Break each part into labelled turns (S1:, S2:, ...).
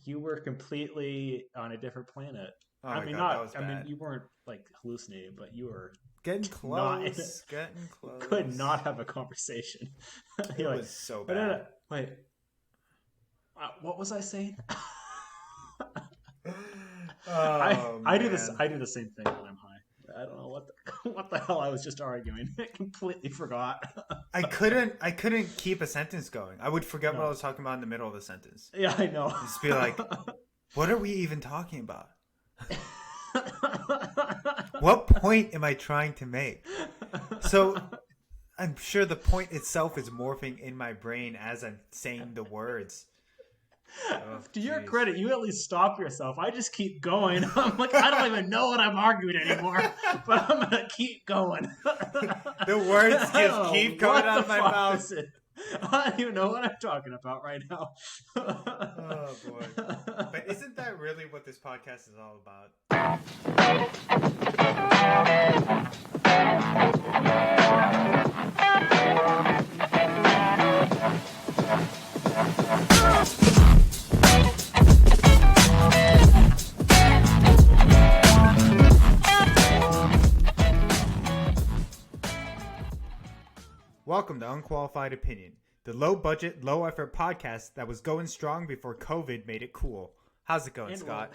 S1: you were completely on a different planet.
S2: Oh
S1: I
S2: my
S1: mean,
S2: god, that
S1: not.
S2: was
S1: I mean,
S2: bad.
S1: you weren't like hallucinating, but you were
S2: Getting
S1: not.
S2: close, getting
S1: Could
S2: close.
S1: not have a conversation.
S2: It
S1: You're like,
S2: was so
S1: but no,
S2: bad.
S1: no, wait. What was I saying? I
S2: Oh
S1: I do this.
S2: man.
S1: I do the same thing when I'm high. I don't know what the hell I was just arguing. I completely forgot.
S2: I couldn't keep a sentence going. I would forget what I
S1: No.
S2: was talking about in the middle of the sentence.
S1: Yeah, I know.
S2: Just be like, what are we even talking about? What point am I trying to make? So I'm sure the point itself is morphing in my brain as I'm saying the words. Oh,
S1: To your
S2: jeez.
S1: credit, you at least stop yourself. I just keep going. I'm like, I don't even know what I'm arguing anymore, but I'm gonna keep going.
S2: The words
S1: I
S2: just
S1: don't know
S2: keep coming
S1: what
S2: out
S1: the
S2: of my
S1: fuck
S2: mouth.
S1: this is. I don't even know what I'm talking about right now.
S2: Oh boy. But isn't that really what this podcast is all about? Welcome to Unqualified Opinion, the low budget, low effort podcast that was going strong before COVID made it cool. How's it going,
S1: And
S2: Scott?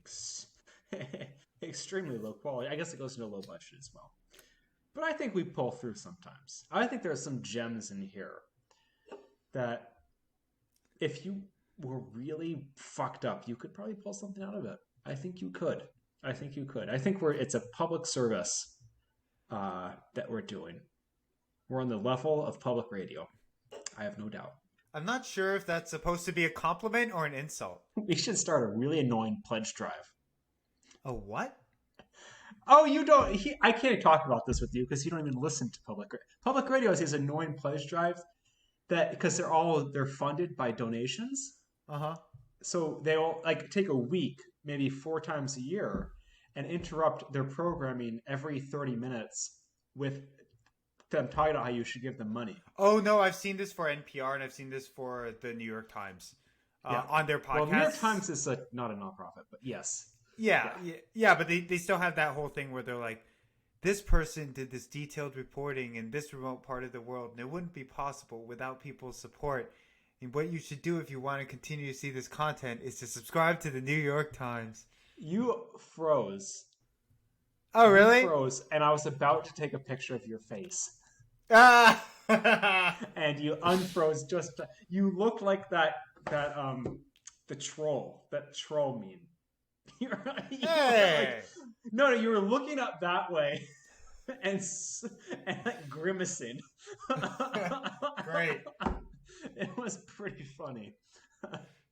S1: ex- extremely low quality. I guess it goes into low budget as well. But I think we pull through sometimes. I think there are some gems in here that if you were really fucked up, you could probably pull something out of it. I think you could. I think you could. I think it's a public service that we're doing. We're on the level of public radio. I have no doubt.
S2: I'm not sure if that's supposed to be a compliment or an insult.
S1: We should start a really annoying pledge drive.
S2: A what?
S1: Oh, you don't. I can't talk about this with you because you don't even listen to public radio. Public radio is these annoying pledge drives that because they're funded by donations.
S2: Uh-huh.
S1: So they'll like take a week, maybe 4 times a year, and interrupt their programming every 30 minutes with them talking about how you should give them money.
S2: Oh no, I've seen this for NPR and I've seen this for the New York Times.
S1: Yeah.
S2: On their podcast.
S1: Well, New York Times is not a nonprofit, but yes.
S2: Yeah, but they still have that whole thing where they're like, this person did this detailed reporting in this remote part of the world, and it wouldn't be possible without people's support. And what you should do if you want to continue to see this content is to subscribe to the New York Times.
S1: You froze.
S2: Oh, really?
S1: You froze, and I was about to take a picture of your face.
S2: Ah!
S1: And you unfroze just. You looked like that the troll. That troll meme.
S2: Hey!
S1: No, you were looking up that way and like grimacing.
S2: Great.
S1: It was pretty funny.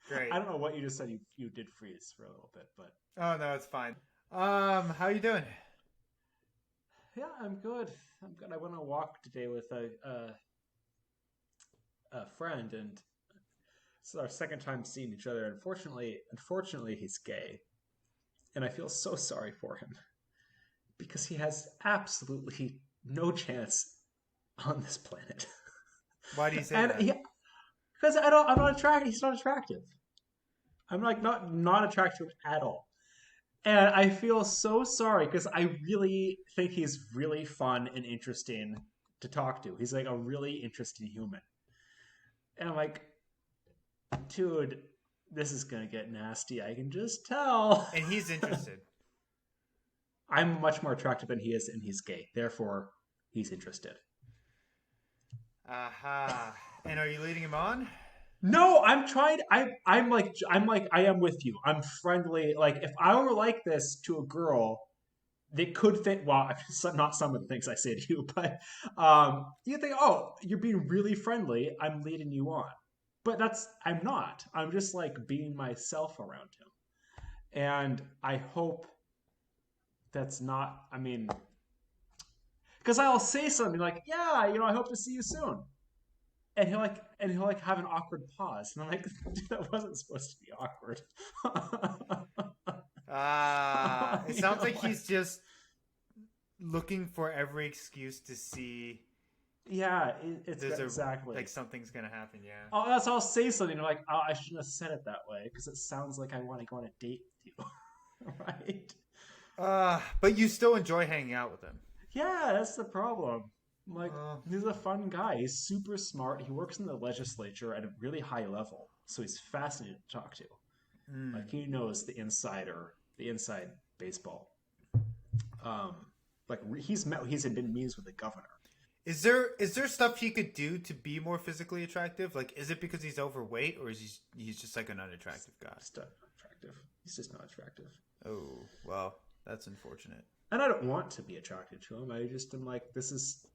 S2: Great.
S1: I don't know what you just said. You did freeze for a little bit, but
S2: Oh no, it's fine. How you doing?
S1: yeah, I'm good. I'm good. I went on a walk today with a friend, and it's our second time seeing each other. Unfortunately, he's gay, and I feel so sorry for him because he has absolutely no chance on this planet.
S2: Why do you say
S1: And
S2: that?
S1: because I'm not attracted. He's not attractive. I'm like not attractive at all. And I feel so sorry because I really think he's really fun and interesting to talk to. He's like a really interesting human. And I'm like, dude, this is gonna get nasty. I can just tell.
S2: And he's interested.
S1: I'm much more attractive than he is, and he's gay. Therefore, he's interested.
S2: Aha. And are you leading him on?
S1: No, I'm trying. I'm like I am with you. I'm friendly. Like if I were like this to a girl, they could think. Well, not some of the things I say to you, but you think, oh, you're being really friendly. I'm leading you on, but I'm not. I'm just like being myself around him, and I hope that's not. I mean, because I'll say something like, yeah, I hope to see you soon. And he'll have an awkward pause, and I'm like, dude, that wasn't supposed to be awkward.
S2: It sounds like he's just looking for every excuse to see
S1: Yeah, it's
S2: There's a
S1: exactly.
S2: like something's gonna happen. Yeah.
S1: Oh, that's I'll say something. I'm like, oh, I shouldn't have said it that way because it sounds like I want to go on a date with you, right?
S2: But you still enjoy hanging out with him.
S1: Yeah, that's the problem. Like,
S2: Uh,
S1: he's a fun guy. He's super smart. He works in the legislature at a really high level, so he's fascinating to talk to.
S2: mm.
S1: Like, he knows the inside baseball. Um, like he's been meetings with the governor.
S2: Is there stuff he could do to be more physically attractive? Like, is it because he's overweight, or is he's just like an unattractive guy?
S1: Just not attractive. He's just not attractive.
S2: Oh, well, that's unfortunate.
S1: And I don't want to be attracted to him. I just am like, this is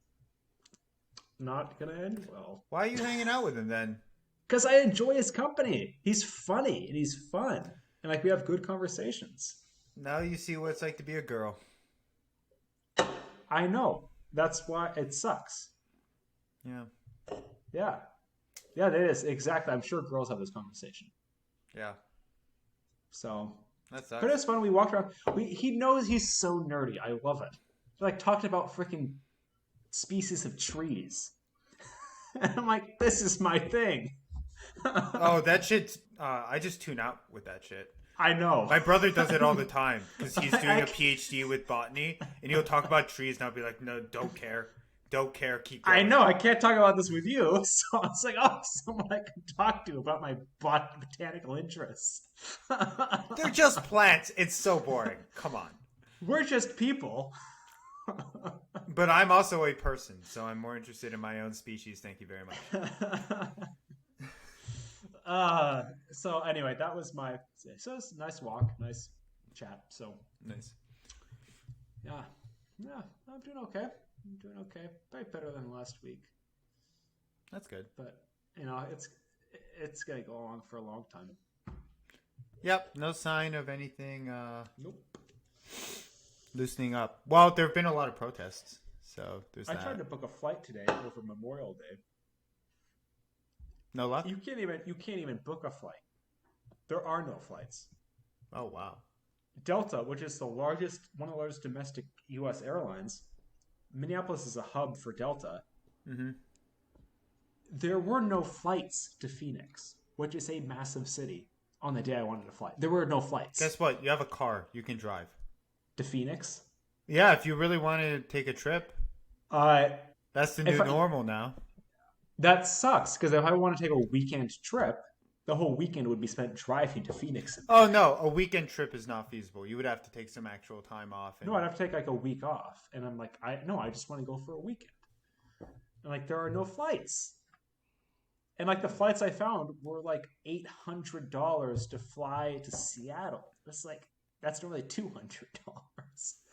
S1: not gonna end well.
S2: Why are you hanging out with him then?
S1: Because I enjoy his company. He's funny and he's fun, and like we have good conversations.
S2: Now you see what it's like to be a girl.
S1: I know. That's why it sucks.
S2: Yeah,
S1: Yeah. Yeah, it is. Exactly. I'm sure girls have this conversation.
S2: yeah,
S1: So,
S2: that
S1: but
S2: sucks.
S1: it's fun. We walked around. He knows he's so nerdy. I love it. Like, talked about freaking species of trees. And I'm like, this is my thing.
S2: Oh, that shit's. I just tune out with that shit.
S1: I know.
S2: My brother does it all the time because he's doing
S1: I-
S2: a PhD with botany, and he'll talk about trees, and I'll be like, "No, don't care, keep
S1: I
S2: going."
S1: know. I can't talk about this with you. So it's like, oh, someone I can talk to about my botanical interests.
S2: They're just plants. It's so boring. Come on.
S1: We're just people.
S2: But I'm also a person, so I'm more interested in my own species. Thank you very much.
S1: So anyway, that was my. So it's a nice walk, nice chat. So
S2: Nice.
S1: yeah, yeah, I'm doing okay. I'm doing okay. Probably better than last week,
S2: That's good.
S1: but it's gonna go on for a long time.
S2: Yep. No sign of anything
S1: Nope.
S2: loosening up. Well, there have been a lot of protests, so there's
S1: I
S2: that.
S1: tried to book a flight today over Memorial Day.
S2: No luck.
S1: You can't even book a flight. There are no flights.
S2: Oh wow.
S1: Delta, which is one of the largest domestic U.S. airlines, Minneapolis is a hub for Delta.
S2: Mm-hmm.
S1: There were no flights to Phoenix, which is a massive city, on the day I wanted to fly. There were no flights.
S2: Guess what? You have a car. You can drive.
S1: To Phoenix?
S2: Yeah, if you really want to take a trip,
S1: Uh,
S2: that's the new normal now.
S1: that sucks, because if I want to take a weekend trip, the whole weekend would be spent driving to Phoenix.
S2: Oh no, a weekend trip is not feasible. You would have to take some actual time off. And...
S1: No, I'd have to take like a week off. And I'm like, I just want to go for a weekend. And like, there are no flights. And like, the flights I found were like $800 to fly to Seattle. It's like, that's normally $200.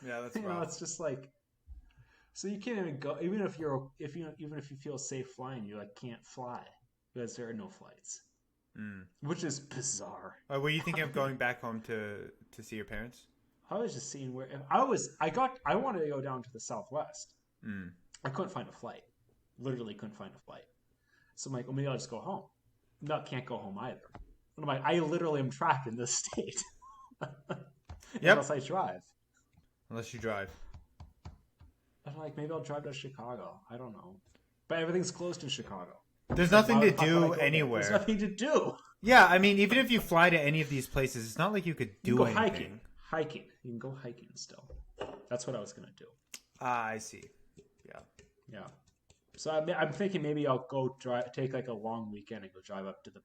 S2: Yeah, that's
S1: You know, it's just like, so you can't even go, even if you feel safe flying, you like can't fly because there are no flights, which is bizarre.
S2: Were you thinking of going back home to see your parents?
S1: I was just seeing where I wanted to go down to the Southwest. I couldn't find a flight. Literally couldn't find a flight. So I'm like, well, maybe I'll just go home. No, can't go home either. And I'm like, I literally am trapped in this state. Unless I drive.
S2: Unless you drive.
S1: I'm like, maybe I'll drive to Chicago. I don't know. But everything's closed in Chicago.
S2: There's nothing to
S1: How could I
S2: do
S1: go there?
S2: anywhere.
S1: There's nothing to do.
S2: Yeah, I mean, even if you fly to any of these places, it's not like you could do
S1: You can go
S2: anything.
S1: hiking. Hiking. You can go hiking still. That's what I was going to do.
S2: Ah, I see. Yeah.
S1: Yeah. So I'm thinking maybe I'll go take like a long weekend and go drive up to the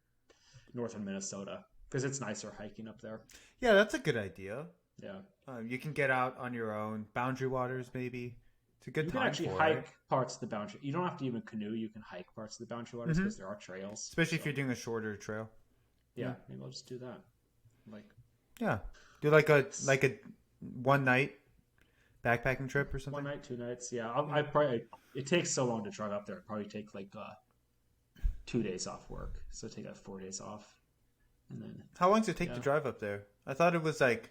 S1: northern Minnesota because it's nicer hiking up there.
S2: Yeah, that's a good idea.
S1: Yeah.
S2: You can get out on your own. Boundary Waters, maybe. It's a good
S1: You
S2: time
S1: can actually
S2: for
S1: hike
S2: it.
S1: parts of the boundary. You don't have to even canoe. You can hike parts of the boundary waters because there are trails.
S2: Especially if you're doing a shorter trail.
S1: Yeah, maybe I'll just do that. Like,
S2: Yeah. Do like a one night backpacking trip or something.
S1: 1 night, 2 nights. Yeah, I probably. It takes so long to drive up there. I'd probably take like 2 days off work. So take 4 days off, and then.
S2: How long does it take to drive up there? I thought it was like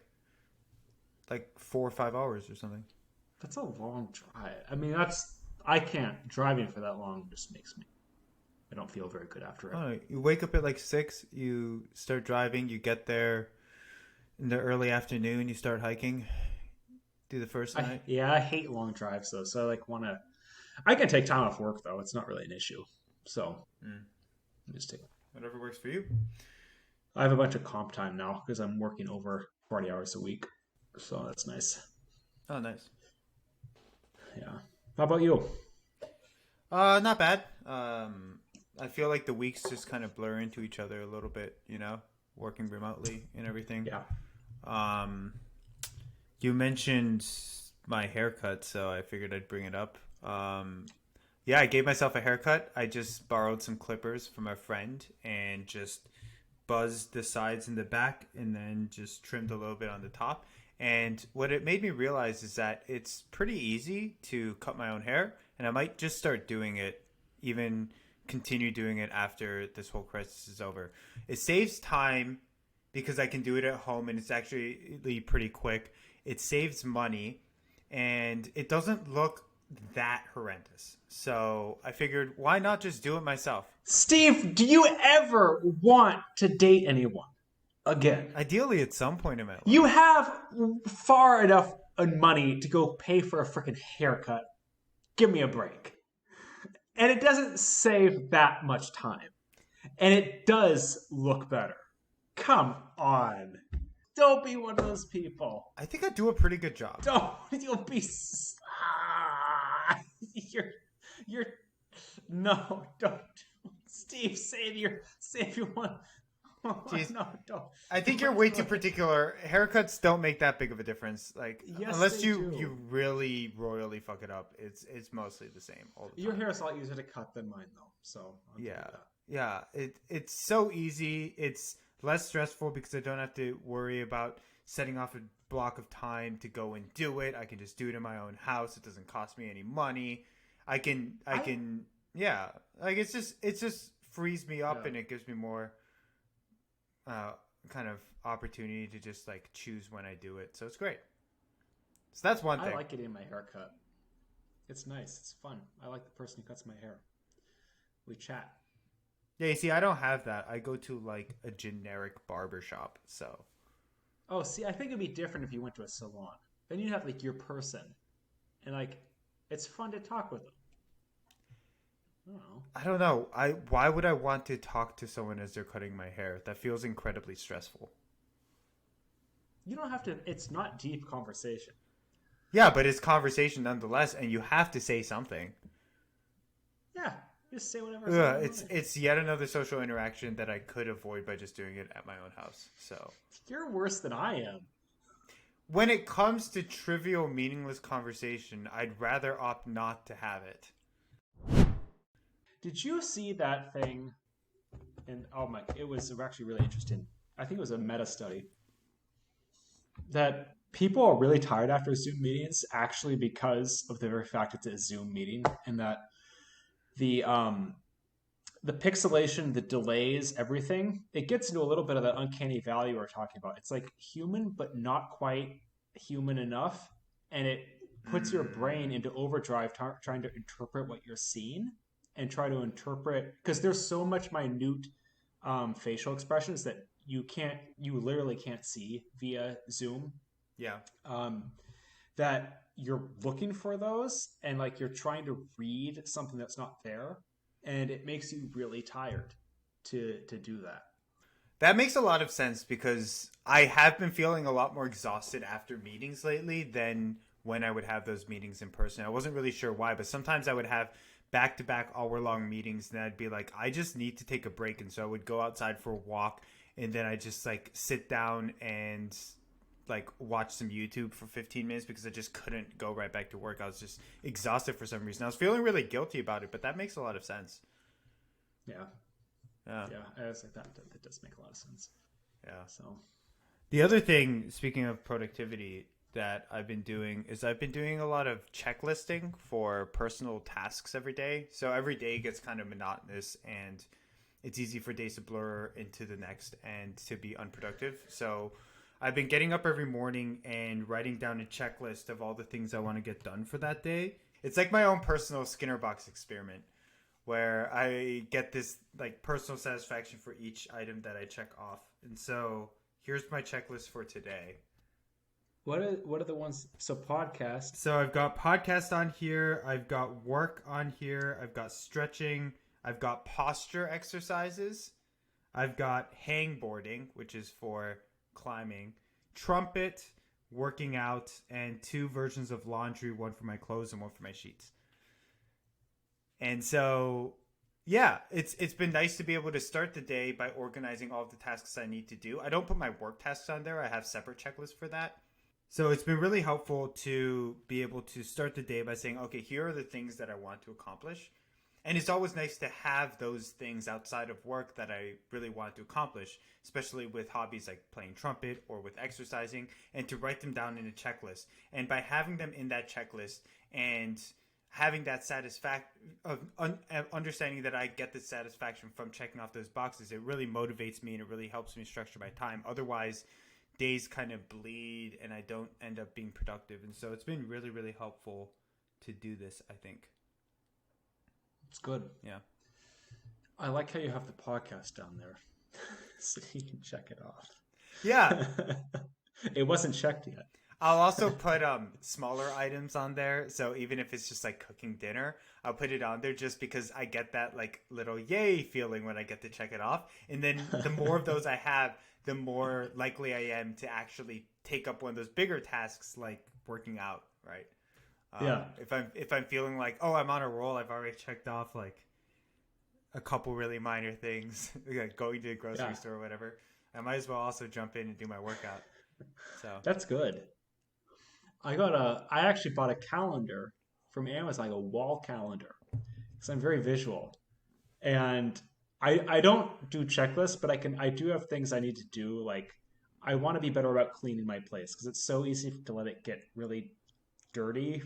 S2: 4 or 5 hours or something.
S1: That's a long drive. I mean, I can't. Driving for that long just makes me. I don't feel very good after it.
S2: Oh, you wake up at 6, you start driving, you get there in the early afternoon, you start hiking, do the first night.
S1: I hate long drives though. So I want to. I can take time off work though; it's not really an issue. So
S2: Mm.
S1: just take.
S2: Whatever works for you.
S1: I have a bunch of comp time now because I'm working over 40 hours a week, so that's nice.
S2: Oh, nice.
S1: Yeah. How about you?
S2: Not bad. I feel like the weeks just kind of blur into each other a little bit, working remotely and everything.
S1: Yeah.
S2: Um, you mentioned my haircut, so I figured I'd bring it up. Yeah, I gave myself a haircut. I just borrowed some clippers from a friend and just buzzed the sides and the back and then just trimmed a little bit on the top. And what it made me realize is that it's pretty easy to cut my own hair, and I might just start doing it, even continue doing it after this whole crisis is over. It saves time because I can do it at home and it's actually pretty quick. It saves money and it doesn't look that horrendous. So I figured, why not just do it myself?
S1: Steve, do you ever want to date anyone again?
S2: Ideally, at some point in my life.
S1: You have far enough money to go pay for a freaking haircut. Give me a break. And it doesn't save that much time. And it does look better. Come on. Don't be one of those people.
S2: I think I do a pretty good job.
S1: Don't. You'll be. You're. No, don't. Steve, save your one.
S2: Jeez.
S1: No, don't.
S2: I think you're way too particular. Haircuts don't make that big of a difference. Like,
S1: Yes,
S2: unless
S1: they
S2: you
S1: do.
S2: you really royally fuck it up, it's mostly the same all the
S1: Your
S2: time.
S1: hair is a lot easier to cut than mine, though. So I'll give you
S2: Yeah,
S1: that.
S2: yeah. It's so easy. It's less stressful because I don't have to worry about setting off a block of time to go and do it. I can just do it in my own house. It doesn't cost me any money. I can yeah. Like it's just frees me up
S1: Yeah.
S2: and it gives me more kind of opportunity to just like choose when I do it. So it's great. So that's one
S1: I
S2: thing.
S1: like getting my hair cut. It's nice. It's fun. I like the person who cuts my hair. We chat.
S2: Yeah, you see, I don't have that. I go to like a generic barber shop. So
S1: Oh, see, I think it'd be different if you went to a salon. Then you'd have like your person, and like, it's fun to talk with them. I don't know.
S2: I don't know. Why would I want to talk to someone as they're cutting my hair? That feels incredibly stressful.
S1: You don't have to. It's not deep conversation.
S2: Yeah, but it's conversation nonetheless, and you have to say something.
S1: Yeah, just say whatever.
S2: Ugh, it's yet another social interaction that I could avoid by just doing it at my own house. So
S1: You're worse than I am.
S2: when it comes to trivial, meaningless conversation, I'd rather opt not to have it.
S1: Did you see that thing? And oh my, it was actually really interesting. I think it was a meta study that people are really tired after Zoom meetings, actually because of the very fact it's a Zoom meeting, and that the um the pixelation, the delays, everything, it gets into a little bit of that uncanny valley we were talking about. It's like human, but not quite human enough, and it puts your brain into overdrive, trying to interpret what you're seeing and try to interpret because there's so much minute facial expressions that you literally can't see via Zoom.
S2: Yeah.
S1: Um, that you're looking for those, and like you're trying to read something that's not there, and it makes you really tired to do that.
S2: That makes a lot of sense because I have been feeling a lot more exhausted after meetings lately than when I would have those meetings in person. I wasn't really sure why, but sometimes I would have back to back hour-long meetings and I'd be like, I just need to take a break. And so I would go outside for a walk and then I just like sit down and like watch some YouTube for 15 minutes because I just couldn't go right back to work. I was just exhausted for some reason. I was feeling really guilty about it, but that makes a lot of sense.
S1: Yeah,
S2: Yeah.
S1: yeah, I was like that does make a lot of sense.
S2: Yeah.
S1: So
S2: The other thing, speaking of productivity, that I've been doing is I've been doing a lot of checklisting for personal tasks every day. So every day gets kind of monotonous and it's easy for days to blur into the next and to be unproductive. So I've been getting up every morning and writing down a checklist of all the things I want to get done for that day. It's like my own personal Skinner box experiment where I get this like personal satisfaction for each item that I check off. And so here's my checklist for today.
S1: what are the ones? So podcast.
S2: So I've got podcast on here. I've got work on here. I've got stretching. I've got posture exercises. I've got hangboarding, which is for climbing. Trumpet, working out, and 2 versions of laundry, one for my clothes and one for my sheets. And so, yeah, it's been nice to be able to start the day by organizing all of the tasks I need to do. I don't put my work tasks on there. I have separate checklists for that. So it's been really helpful to be able to start the day by saying, okay, here are the things that I want to accomplish. And it's always nice to have those things outside of work that I really want to accomplish, especially with hobbies like playing trumpet or with exercising, and to write them down in a checklist. And by having them in that checklist and having that satisfaction of understanding that I get the satisfaction from checking off those boxes, it really motivates me and it really helps me structure my time. Otherwise, days kind of bleed and I don't end up being productive. And so it's been really, really helpful to do this, I think.
S1: It's good.
S2: Yeah.
S1: I like how you have the podcast down there, so you can check it off.
S2: Yeah.
S1: It wasn't checked yet.
S2: I'll also put smaller items on there. So even if it's just like cooking dinner, I'll put it on there just because I get that like little yay feeling when I get to check it off. And then the more of those I have, the more likely I am to actually take up one of those bigger tasks like working out, right?
S1: Yeah.
S2: If I'm feeling like, oh, I'm on a roll, I've already checked off like a couple really minor things, like going to the grocery store or whatever, I might as well also jump in and do my workout. So
S1: that's good. I actually bought a calendar from Amazon, like a wall calendar, because I'm very visual, and I don't do checklists, but I do have things I need to do. Like I want to be better about cleaning my place because it's so easy to let it get really dirty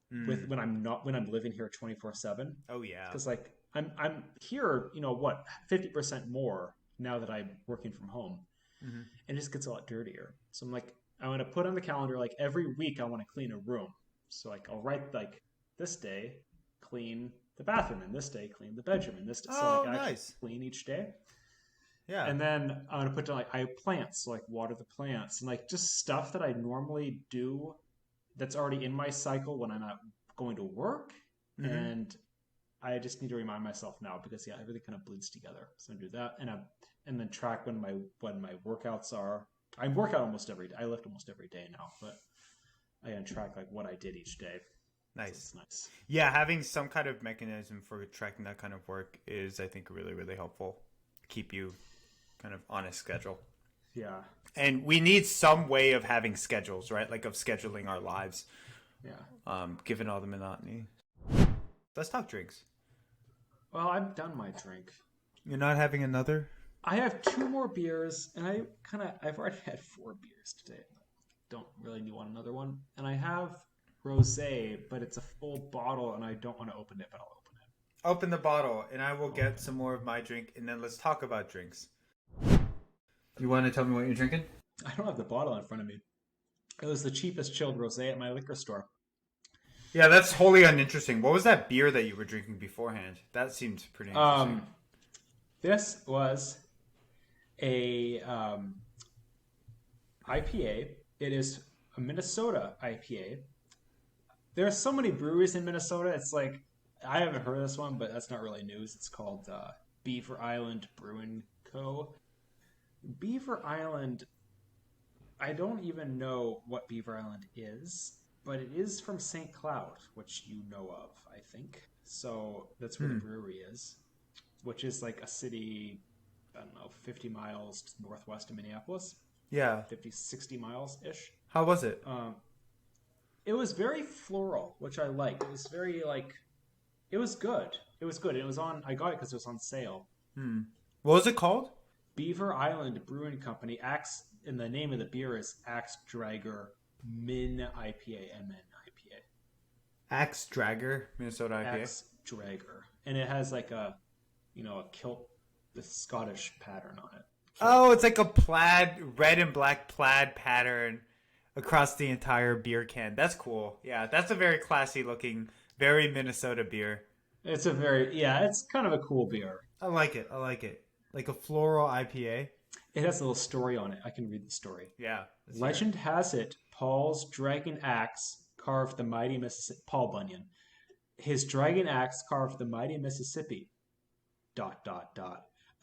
S1: when I'm living here 24/7.
S2: Oh yeah.
S1: Because like I'm here, 50% more now that I'm working from home.
S2: Mm-hmm.
S1: And it just gets a lot dirtier. So I'm like, I want to put on the calendar like every week I want to clean a room. So like I'll write like this day clean the bathroom, and this day clean the bedroom, and this day. So like I
S2: nice.
S1: clean each day.
S2: Yeah.
S1: And then I'm gonna put down like I have plants, so like water the plants and like just stuff that I normally do that's already in my cycle when I'm not going to work. Mm-hmm. And I just need to remind myself now because everything kind of bleeds together. So I do that and then track when my workouts are. I work out almost every day. I lift almost every day now, but I can track like what I did each day.
S2: Nice.
S1: So it's nice.
S2: Yeah, having some kind of mechanism for tracking that kind of work is, I think, really, really helpful. Keep you kind of on a schedule.
S1: Yeah.
S2: And we need some way of having schedules, right? Like of scheduling our lives.
S1: Yeah.
S2: Given all the monotony. Let's talk drinks.
S1: Well, I'm done my drink.
S2: You're not having another?
S1: I have 2 more beers, and I've already had 4 beers today. Don't really want another one. And I have rosé, but it's a full bottle, and I don't want to open it, but I'll open it.
S2: Open the bottle, and I will get some more of my drink, and then let's talk about drinks. You want to tell me what you're drinking?
S1: I don't have the bottle in front of me. It was the cheapest chilled rosé at my liquor store.
S2: Yeah, that's wholly uninteresting. What was that beer that you were drinking beforehand? That seemed pretty interesting.
S1: This was a IPA. It is a Minnesota IPA. There are so many breweries in Minnesota. It's like, I haven't heard of this one, but that's not really news. It's called Beaver Island Brewing Co. Beaver Island, I don't even know what Beaver Island is, but it is from St. Cloud, which you know of, I think. So that's where the brewery is, which is like a city, I don't know, 50 miles northwest of Minneapolis.
S2: Yeah.
S1: 50, 60 miles-ish.
S2: How was it?
S1: It was very floral, which I liked. It was very, it was good. It was good. I got it because it was on sale.
S2: What was it called?
S1: Beaver Island Brewing Company. And the name of the beer is Axe Dragger Min IPA, MN IPA.
S2: Axe Dragger, Minnesota IPA.
S1: Axe Dragger. And it has like a kilt, the Scottish pattern on it.
S2: Oh, it's like a red and black plaid pattern across the entire beer can. That's cool. Yeah, that's a very classy looking, very Minnesota beer.
S1: It's it's kind of a cool beer.
S2: I like it. Like a floral IPA.
S1: It has a little story on it. I can read the story.
S2: Yeah. Let's hear it.
S1: Legend has it, Paul's dragon axe carved the mighty Mississippi. Paul Bunyan. His dragon axe carved the mighty Mississippi. ...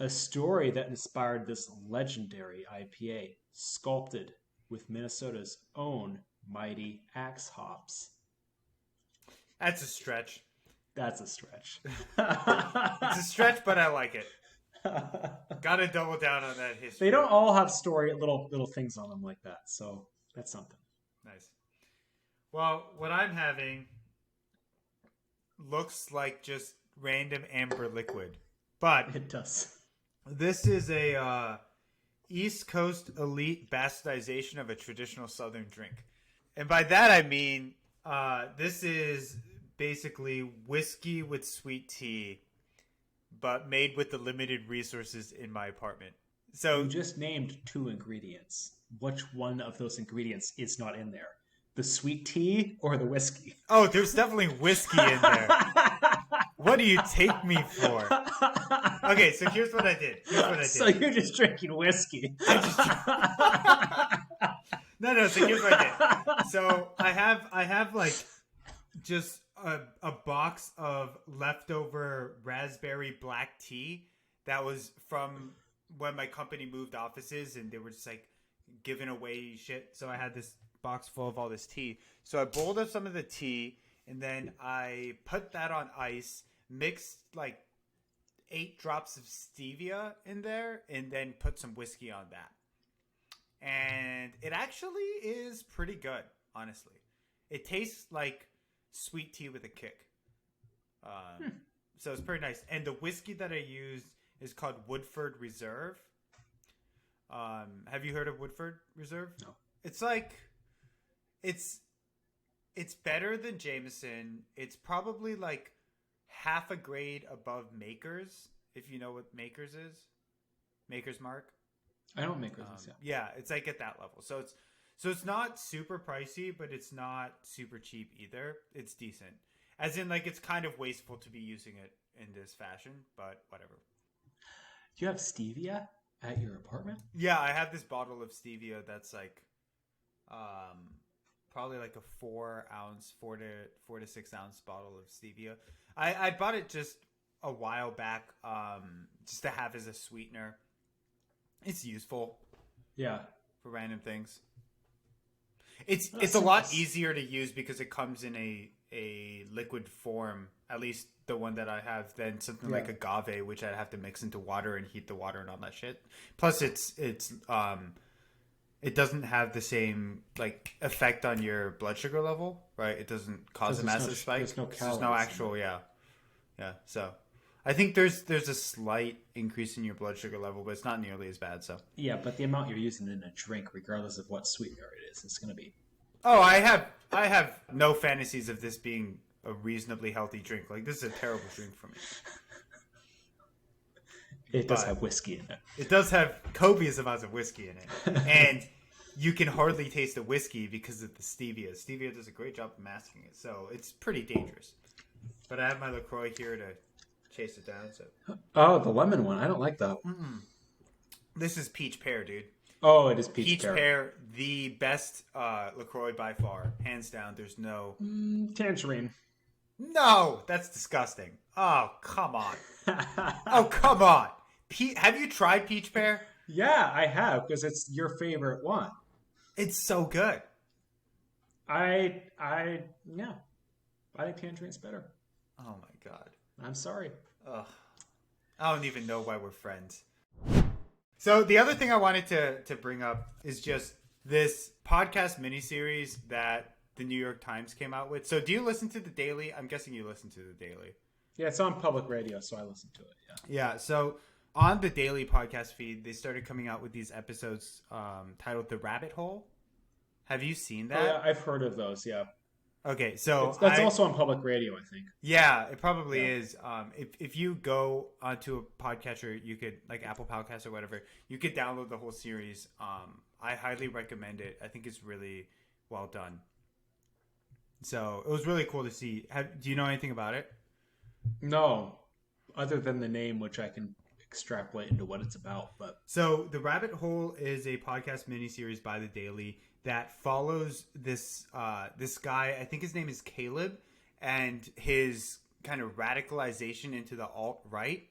S1: A story that inspired this legendary IPA, sculpted with Minnesota's own mighty axe hops.
S2: That's a stretch.
S1: That's a stretch.
S2: It's a stretch, but I like it. Gotta double down on that history.
S1: They don't all have little things on them like that, so that's something.
S2: Nice. Well, what I'm having looks like just random amber liquid, but
S1: It does.
S2: this is a East Coast elite bastardization of a traditional Southern drink, and by that I mean this is basically whiskey with sweet tea, but made with the limited resources in my apartment. So
S1: You just named 2 ingredients. Which one of those ingredients is not in there? The sweet tea or the whiskey?
S2: oh, there's definitely whiskey in there. What do you take me for? Okay, so here's what I did.
S1: So you're just drinking whiskey.
S2: No. So here's what I did. So I have like just a box of leftover raspberry black tea that was from when my company moved offices, and they were just like giving away shit. So I had this box full of all this tea. So I boiled up some of the tea, and then I put that on ice, mixed like 8 drops of stevia in there, and then put some whiskey on that. And it actually is pretty good, honestly. It tastes like sweet tea with a kick. So it's pretty nice. And the whiskey that I used is called Woodford Reserve. Have you heard of Woodford Reserve?
S1: No.
S2: It's like it's better than Jameson. It's probably like half a grade above Makers, if you know what Makers is. Maker's Mark.
S1: I don't make roses,
S2: Yeah, it's like at that level. So it's not super pricey, but it's not super cheap either. It's decent. As in, like, it's kind of wasteful to be using it in this fashion, but whatever.
S1: Do you have stevia at your apartment?
S2: Yeah, I have this bottle of stevia that's like, probably like a 4 to 6 ounce bottle of stevia. I bought it just a while back, just to have as a sweetener. It's useful.
S1: Yeah.
S2: For random things. It's a lot easier to use because it comes in a liquid form, at least the one that I have, than something like agave, which I'd have to mix into water and heat the water and all that shit. Plus it doesn't have the same like effect on your blood sugar level, right? It doesn't cause a massive spike.
S1: There's no calories.
S2: There's no actual, yeah. So I think there's a slight increase in your blood sugar level, but it's not nearly as bad. So
S1: Yeah, but the amount you're using in a drink, regardless of what sweetener it is, it's going to be.
S2: Oh, I have no fantasies of this being a reasonably healthy drink. Like, this is a terrible drink for me.
S1: It does have whiskey in it.
S2: It does have copious amounts of whiskey in it, and you can hardly taste the whiskey because of the stevia. Stevia does a great job of masking it, so it's pretty dangerous. But I have my LaCroix here to chase it down. So.
S1: Oh, the lemon one. I don't like that.
S2: This is peach pear, dude.
S1: Oh, it is peach pear.
S2: Peach pear, the best LaCroix by far, hands down. There's no
S1: Tangerine.
S2: No, that's disgusting. Oh, come on. Oh, come on. Have you tried peach pear?
S1: Yeah, I have, because it's your favorite one.
S2: It's so good.
S1: I think tangerine's better.
S2: Oh my god.
S1: I'm sorry.
S2: Ugh. I don't even know why we're friends. So the other thing I wanted to bring up is just this podcast miniseries that the New York Times came out with. So do you listen to The Daily? I'm guessing you listen to The Daily.
S1: Yeah, it's on public radio, so I listen to it.
S2: Yeah, so on the Daily podcast feed, they started coming out with these episodes titled The Rabbit Hole. Have you seen that?
S1: Oh, yeah, I've heard of those, yeah.
S2: Okay, so
S1: that's also on public radio, I think.
S2: Yeah, it probably is. If you go onto a podcatcher, you could, like Apple Podcasts or whatever, you could download the whole series. I highly recommend it. I think it's really well done. So it was really cool to see. Do you know anything about it?
S1: No, other than the name, which I can extrapolate into what it's about. But
S2: So The Rabbit Hole is a podcast miniseries by The Daily that follows this this guy. I think his name is Caleb, and his kind of radicalization into the alt-right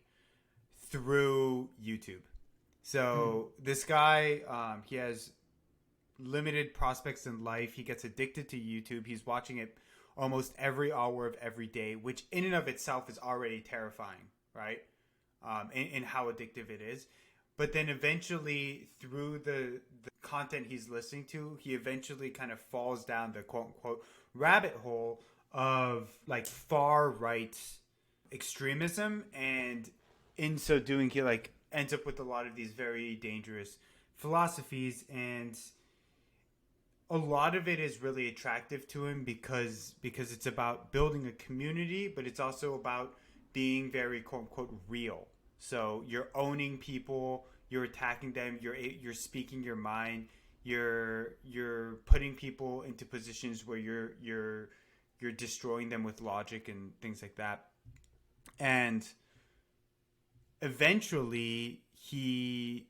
S2: through YouTube. So this guy, he has limited prospects in life. He gets addicted to YouTube. He's watching it almost every hour of every day, which in and of itself is already terrifying, right? In how addictive it is. But then eventually, through the content he's listening to, he eventually kind of falls down the quote unquote rabbit hole of like far right extremism, and in so doing, he like ends up with a lot of these very dangerous philosophies, and a lot of it is really attractive to him because it's about building a community, but it's also about being very quote unquote real. So you're owning people, you're attacking them, you're speaking your mind, you're putting people into positions where you're destroying them with logic and things like that. And eventually he,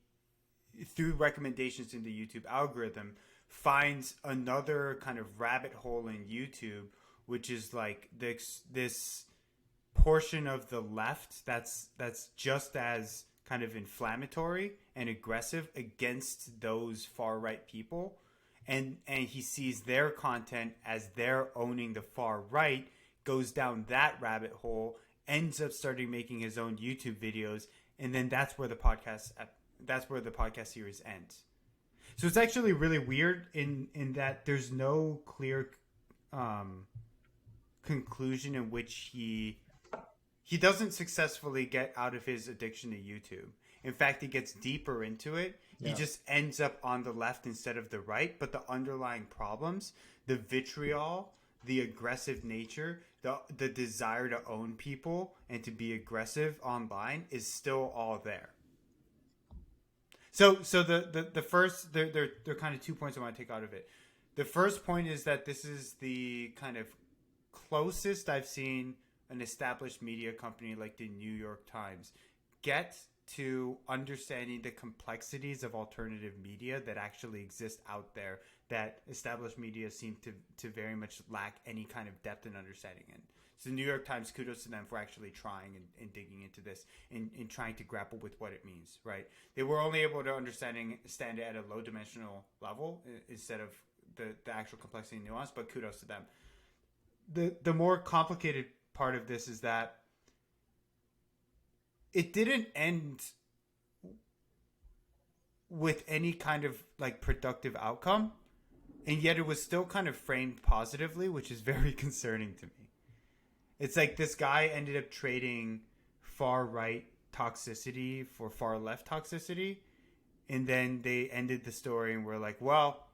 S2: through recommendations in the YouTube algorithm, finds another kind of rabbit hole in YouTube, which is like this portion of the left that's just as kind of inflammatory and aggressive against those far right people, and he sees their content as they're owning the far right, goes down that rabbit hole, ends up starting making his own YouTube videos, and then that's where the podcast series ends. So it's actually really weird in that there's no clear conclusion in which he doesn't successfully get out of his addiction to YouTube. In fact, he gets deeper into it. Yeah. He just ends up on the left instead of the right. But the underlying problems, the vitriol, the aggressive nature, the desire to own people and to be aggressive online is still all there. So the first, there are kind of 2 points I want to take out of it. The first point is that this is the kind of closest I've seen an established media company like the New York Times get to understanding the complexities of alternative media that actually exist out there that established media seem to very much lack any kind of depth and understanding in. So the New York Times, kudos to them for actually trying and digging into this and trying to grapple with what it means, right? They were only able to understand it at a low dimensional level instead of the actual complexity and nuance, but kudos to them. The more complicated part of this is that it didn't end with any kind of like productive outcome, and yet it was still kind of framed positively, which is very concerning to me. It's like this guy ended up trading far right toxicity for far left toxicity, and then they ended the story and were like, well,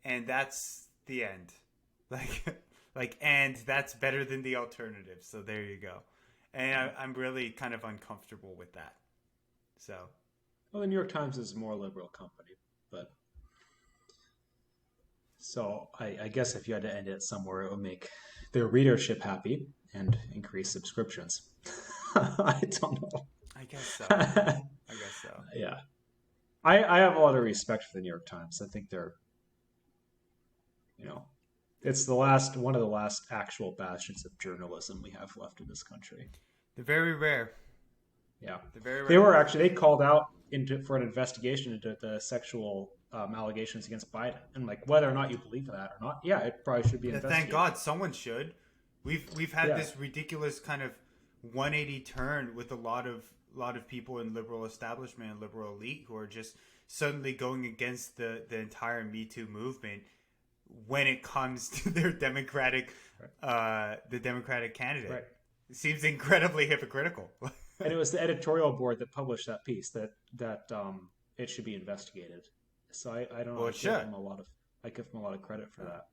S2: and that's the end. And that's better than the alternative. So there you go. And I'm really kind of uncomfortable with that. So,
S1: well, the New York Times is a more liberal company, but so I guess if you had to end it somewhere, it would make their readership happy and increase subscriptions. I don't know.
S2: I guess so.
S1: Yeah. I have a lot of respect for the New York Times. I think they're, it's one of the last actual bastions of journalism we have left in this country.
S2: They're very rare.
S1: Yeah.
S2: They're very rare.
S1: They were actually, they called out for an investigation into the sexual allegations against Biden, and like whether or not you believe that or not, yeah, it probably should be investigated.
S2: Thank God someone should. We've had this ridiculous kind of 180 turn with a lot of people in liberal establishment and liberal elite who are just suddenly going against the entire Me Too movement when it comes to their Democratic candidate. Right. It seems incredibly hypocritical.
S1: And it was the editorial board that published that piece that it should be investigated. So I don't know. I give them a lot of credit for that.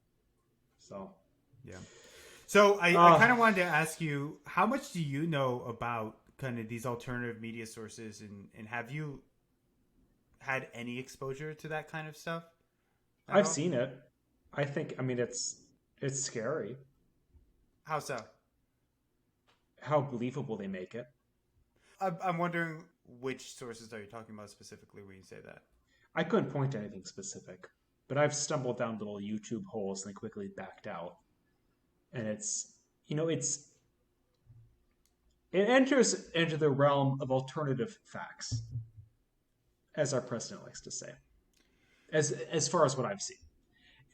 S1: So
S2: yeah. So I kind of wanted to ask you, how much do you know about kind of these alternative media sources, and have you had any exposure to that kind of stuff?
S1: I've seen it. It's scary.
S2: How so?
S1: How believable they make it.
S2: I'm wondering which sources are you talking about specifically when you say that?
S1: I couldn't point to anything specific, but I've stumbled down little YouTube holes and then quickly backed out. And it enters into the realm of alternative facts, as our president likes to say. As far as what I've seen,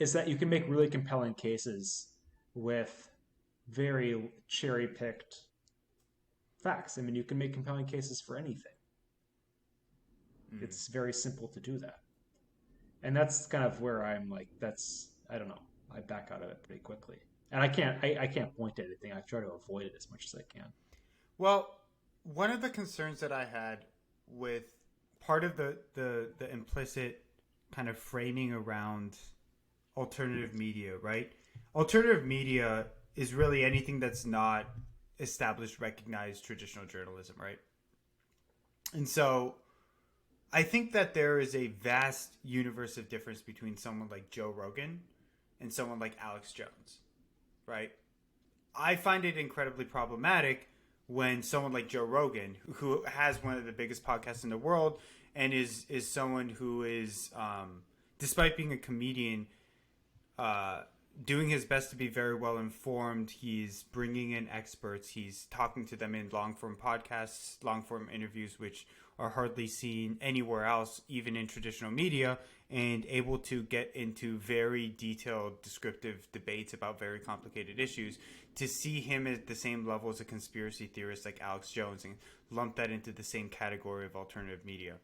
S1: is that you can make really compelling cases with very cherry picked facts. I mean, you can make compelling cases for anything. It's very simple to do that. And that's kind of where I'm like, I don't know. I back out of it pretty quickly. And I can't point to anything. I try to avoid it as much as I can.
S2: Well, one of the concerns that I had with part of the implicit kind of framing around alternative media, right? Alternative media is really anything that's not established, recognized traditional journalism, right? And so I think that there is a vast universe of difference between someone like Joe Rogan and someone like Alex Jones, right? I find it incredibly problematic when someone like Joe Rogan, who has one of the biggest podcasts in the world and is someone who is, despite being a comedian, doing his best to be very well informed. He's bringing in experts. He's talking to them in long-form podcasts, long-form interviews, which are hardly seen anywhere else, even in traditional media, and able to get into very detailed, descriptive debates about very complicated issues. To see him at the same level as a conspiracy theorist like Alex Jones and lump that into the same category of alternative media.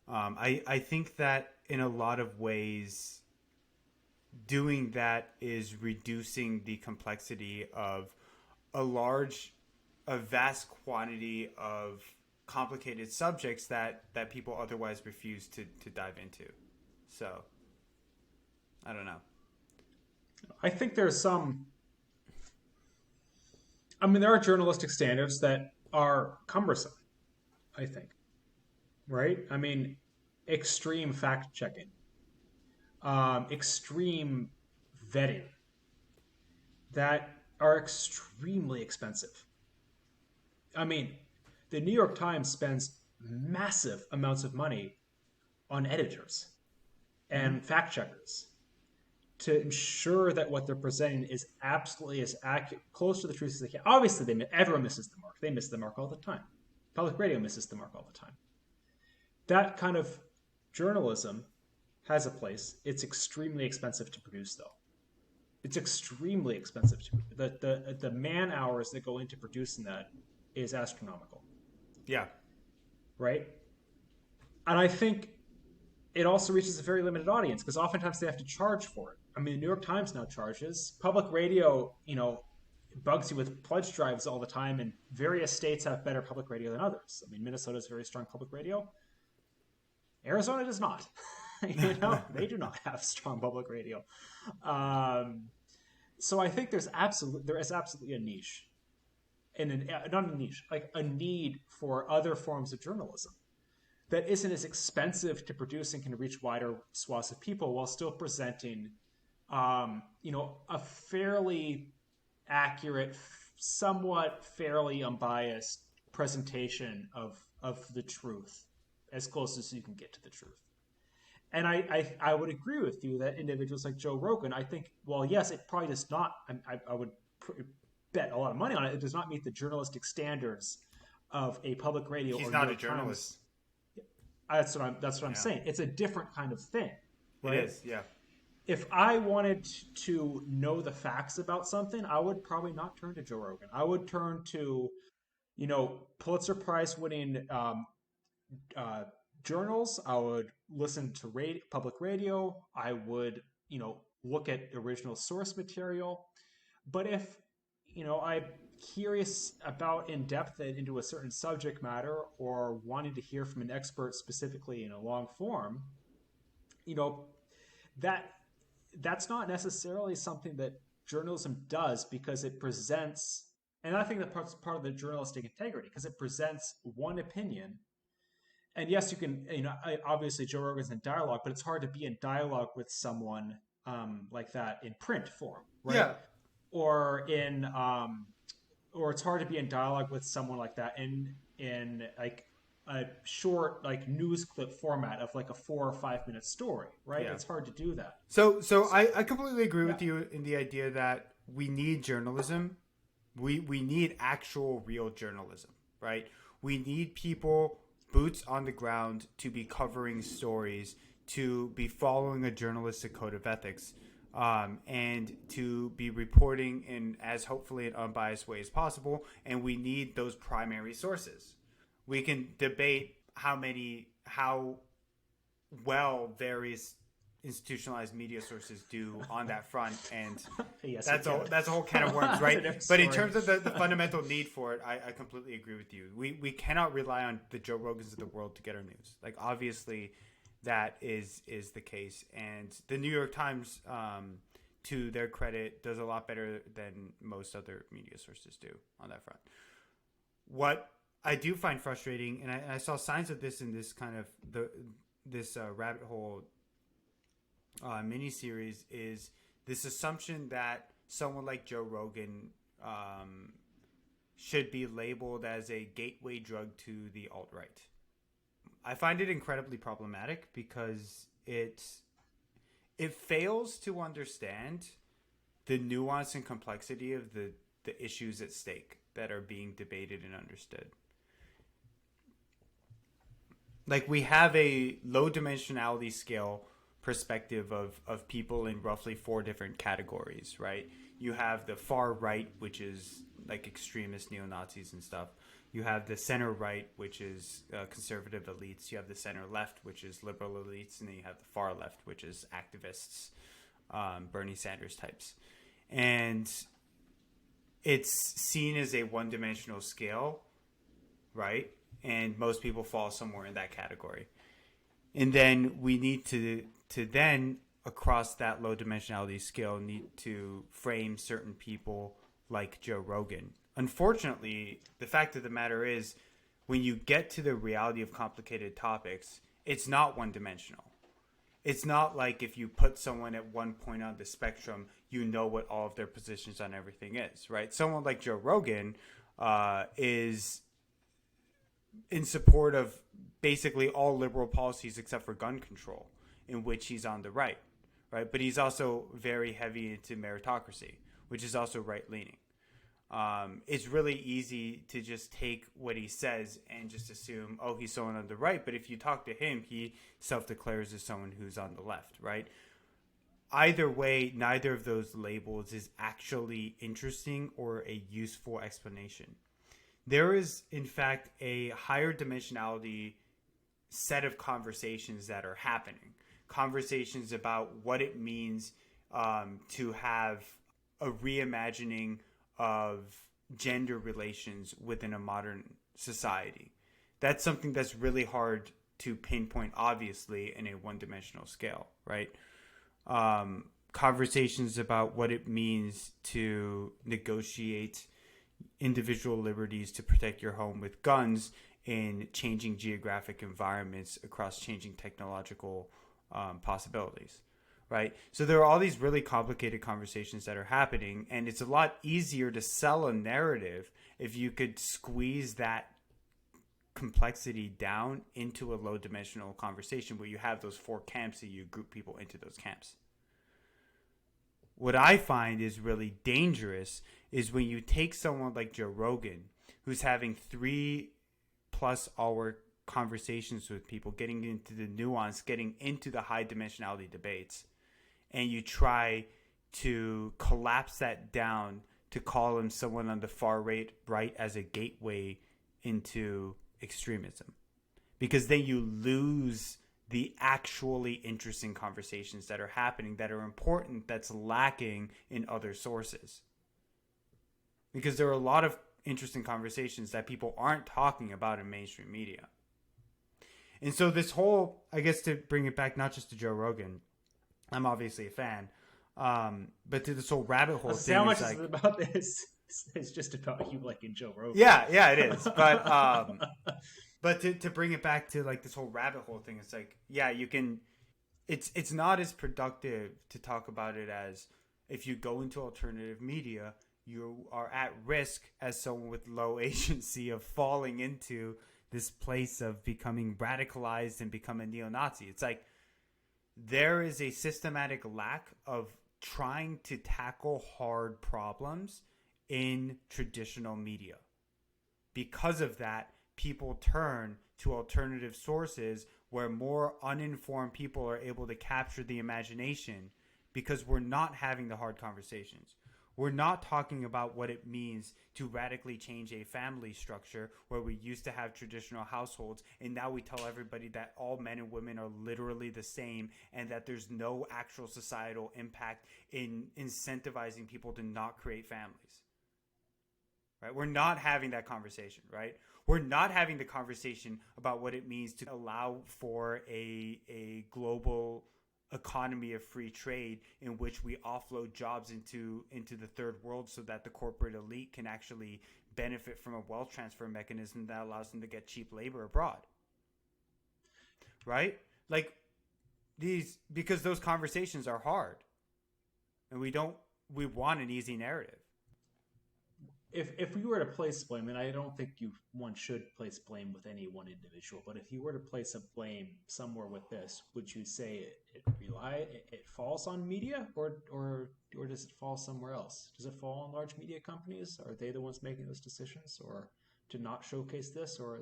S2: I think that in a lot of ways, doing that is reducing the complexity of a vast quantity of complicated subjects that people otherwise refuse to dive into. So, I don't know.
S1: I think there are journalistic standards that are cumbersome, I think. Right? I mean, extreme fact checking, extreme vetting that are extremely expensive. I mean, the New York Times spends massive amounts of money on editors and fact checkers to ensure that what they're presenting is absolutely as accurate, close to the truth as they can. Obviously, everyone misses the mark. They miss the mark all the time. Public radio misses the mark all the time. That kind of journalism has a place. It's extremely expensive to produce, though. It's extremely expensive to the man hours that go into producing that is astronomical.
S2: Yeah.
S1: Right? And I think it also reaches a very limited audience because oftentimes they have to charge for it. I mean, the New York Times now charges. Public radio, bugs you with pledge drives all the time, and various states have better public radio than others. I mean, Minnesota has very strong public radio. Arizona does not. They do not have strong public radio. So I think there is absolutely a niche, and not a niche, like a need for other forms of journalism that isn't as expensive to produce and can reach wider swaths of people while still presenting, a fairly accurate, somewhat fairly unbiased presentation of the truth, as close as you can get to the truth. And I would agree with you that individuals like Joe Rogan, I think, well, yes, it probably does not, I would bet a lot of money on it, it does not meet the journalistic standards of a public radio.
S2: He's not a journalist.
S1: That's what I'm saying. It's a different kind of thing. Right?
S2: It is, yeah.
S1: If I wanted to know the facts about something, I would probably not turn to Joe Rogan. I would turn to, Pulitzer Prize winning journals. I would listen to public radio. I would, look at original source material. But if, I'm curious about in depth into a certain subject matter or wanting to hear from an expert specifically in a long form, that's not necessarily something that journalism does because it presents, and I think that's part of the journalistic integrity, because it presents one opinion. And yes, you can, obviously Joe Rogan's in dialogue, but it's hard to be in dialogue with someone like that in print form, right?
S2: Yeah.
S1: Or or it's hard to be in dialogue with someone like that in like a short like news clip format of like a 4 or 5 minute story, right?
S2: Yeah.
S1: It's hard to do that.
S2: So
S1: So
S2: I completely agree
S1: yeah,
S2: with you in the idea that we need journalism. We need actual real journalism, right? We need people boots on the ground to be covering stories, to be following a journalistic code of ethics, and to be reporting in as hopefully an unbiased way as possible. And we need those primary sources. We can debate how well various institutionalized media sources do on that front, and
S1: yes, we
S2: that's
S1: can.
S2: a whole can of worms,
S1: That's a
S2: right?
S1: different
S2: But in
S1: story.
S2: terms of the fundamental need for it, I completely agree with you. We cannot rely on the Joe Rogans of the world to get our news. Like obviously, that is the case, and the New York Times, to their credit, does a lot better than most other media sources do on that front. What I do find frustrating, and I saw signs of this in this kind of this rabbit hole miniseries, is this assumption that someone like Joe Rogan should be labeled as a gateway drug to the alt right. I find it incredibly problematic because it fails to understand the nuance and complexity of the issues at stake that are being debated and understood. Like we have a low dimensionality scale perspective of people in roughly four different categories, right? You have the far right, which is like extremist neo-Nazis and stuff. You have the center right, which is conservative elites. You have the center left, which is liberal elites. And then you have the far left, which is activists, Bernie Sanders types. And it's seen as a one-dimensional scale, right? And most people fall somewhere in that category. And then we need to then, across that low dimensionality scale, need to frame certain people like Joe Rogan. Unfortunately, the fact of the matter is, when you get to the reality of complicated topics, it's not one dimensional. It's not like if you put someone at one point on the spectrum, you know what all of their positions on everything is, right? Someone like Joe Rogan is in support of basically all liberal policies except for gun control, in which he's on the right, right? But he's also very heavy into meritocracy, which is also right-leaning. It's really easy to just take what he says and just assume, oh, he's someone on the right. But if you talk to him, he self-declares as someone who's on the left, right? Either way, neither of those labels is actually interesting or a useful explanation. There is, in fact, a higher dimensionality set of conversations that are happening. Conversations about what it means to have a reimagining of gender relations within a modern society. That's something that's really hard to pinpoint, obviously, in a one-dimensional scale, right? Conversations about what it means to negotiate individual liberties to protect your home with guns in changing geographic environments across changing technological possibilities, right? So there are all these really complicated conversations that are happening, and it's a lot easier to sell a narrative if you could squeeze that complexity down into a low dimensional conversation where you have those four camps and you group people into those camps. What I find is really dangerous is when you take someone like Joe Rogan, who's having 3+ hour conversations with people, getting into the nuance, getting into the high dimensionality debates, and you try to collapse that down to call him someone on the far right as a gateway into extremism. Because then you lose the actually interesting conversations that are happening, that are important, that's lacking in other sources. Because there are a lot of interesting conversations that people aren't talking about in mainstream media. And so this whole, I guess to bring it back not just to Joe Rogan, I'm obviously a fan, but to this whole rabbit hole thing.
S1: How much is it about this? It's just about you liking Joe Rogan.
S2: Yeah, it is. But to bring it back to like this whole rabbit hole thing, it's like, yeah, you can. It's not as productive to talk about it as if you go into alternative media, you are at risk as someone with low agency of falling into this place of becoming radicalized and become a neo-Nazi. It's like there is a systematic lack of trying to tackle hard problems in traditional media. Because of that, people turn to alternative sources where more uninformed people are able to capture the imagination, because we're not having the hard conversations. We're not talking about what it means to radically change a family structure where we used to have traditional households and now we tell everybody that all men and women are literally the same and that there's no actual societal impact in incentivizing people to not create families. Right? We're not having that conversation, right? We're not having the conversation about what it means to allow for a global economy of free trade in which we offload jobs into the third world so that the corporate elite can actually benefit from a wealth transfer mechanism that allows them to get cheap labor abroad. Right? Like because those conversations are hard. And we want an easy narrative.
S1: If we were to place blame, and I don't think one should place blame with any one individual, but if you were to place a blame somewhere with this, would you say it falls on media, or does it fall somewhere else? Does it fall on large media companies? Are they the ones making those decisions, or to not showcase this, or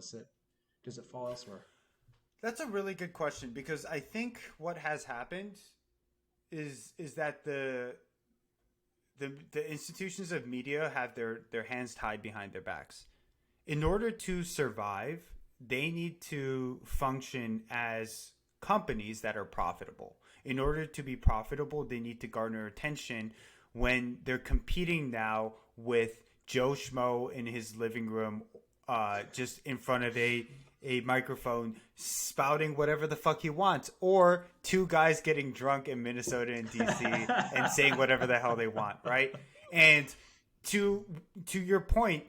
S1: does it fall elsewhere?
S2: That's a really good question, because I think what has happened is that the institutions of media have their hands tied behind their backs. In order to survive, they need to function as companies that are profitable. In order to be profitable, they need to garner attention when they're competing now with Joe Schmo in his living room, just in front of a microphone spouting whatever the fuck he wants, or two guys getting drunk in Minnesota and DC and saying whatever the hell they want, right? And to your point,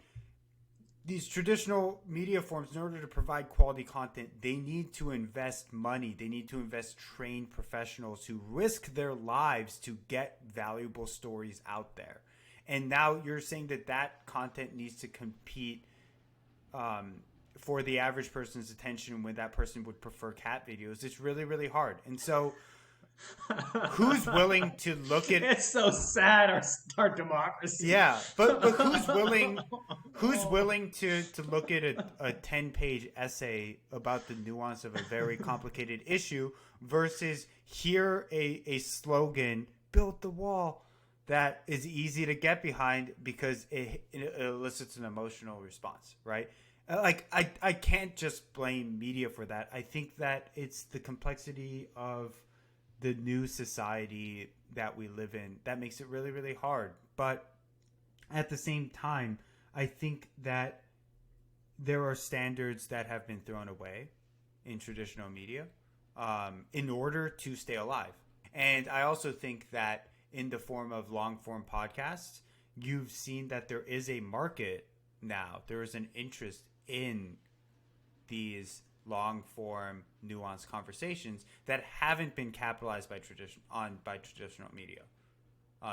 S2: these traditional media forms, in order to provide quality content, they need to invest money. They need to invest trained professionals who risk their lives to get valuable stories out there. And now you're saying that content needs to compete for the average person's attention when that person would prefer cat videos. It's really, really hard. And so who's willing to look at...
S1: It's so sad, our democracy.
S2: Yeah, but who's willing to look at a 10-page essay about the nuance of a very complicated issue versus hear a slogan, build the wall, that is easy to get behind because it elicits an emotional response, right? Like, I can't just blame media for that. I think that it's the complexity of the new society that we live in that makes it really, really hard. But at the same time, I think that there are standards that have been thrown away in traditional media in order to stay alive. And I also think that in the form of long-form podcasts, you've seen that there is a market now. There is an interest in these long-form, nuanced conversations that haven't been capitalized by traditional media.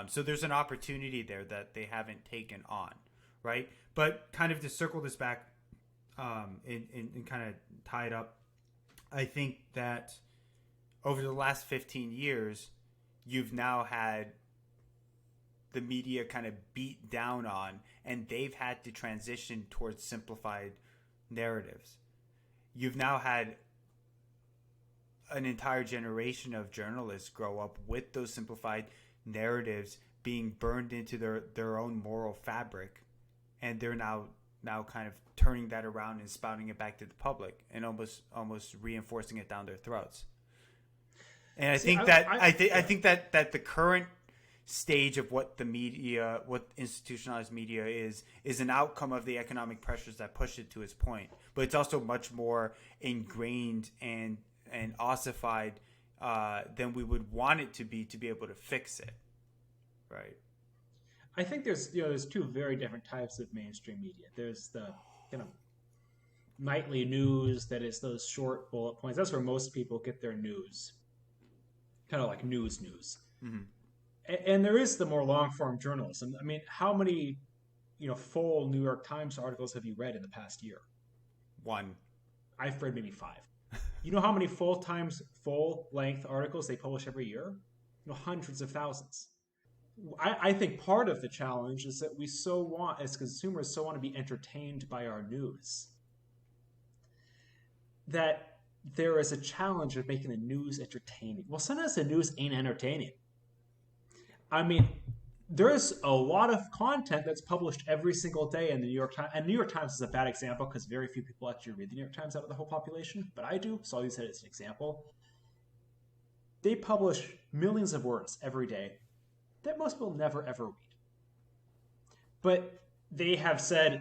S2: So there's an opportunity there that they haven't taken on, right? But kind of to circle this back and kind of tie it up, I think that over the last 15 years, you've now had the media kind of beat down on, and they've had to transition towards simplified narratives. You've now had an entire generation of journalists grow up with those simplified narratives being burned into their own moral fabric, and they're now kind of turning that around and spouting it back to the public and almost reinforcing it down their throats. And I think that the current stage of what the media, what institutionalized media is an outcome of the economic pressures that push it to its point. But it's also much more ingrained and ossified than we would want it to be able to fix it, right?
S1: I think there's two very different types of mainstream media. There's the kind of nightly news that is those short bullet points. That's where most people get their news, kind of like news. Mm-hmm. And there is the more long-form journalism. I mean, how many, full New York Times articles have you read in the past year?
S2: One.
S1: I've read maybe 5. You know how many full-length articles they publish every year? Hundreds of thousands. I think part of the challenge is that we so want, as consumers, so want to be entertained by our news, that there is a challenge of making the news entertaining. Well, sometimes the news ain't entertaining. I mean, there's a lot of content that's published every single day in the New York Times. And New York Times is a bad example because very few people actually read the New York Times out of the whole population, but I do, so I'll use it as an example. They publish millions of words every day that most people never ever read. But they have said,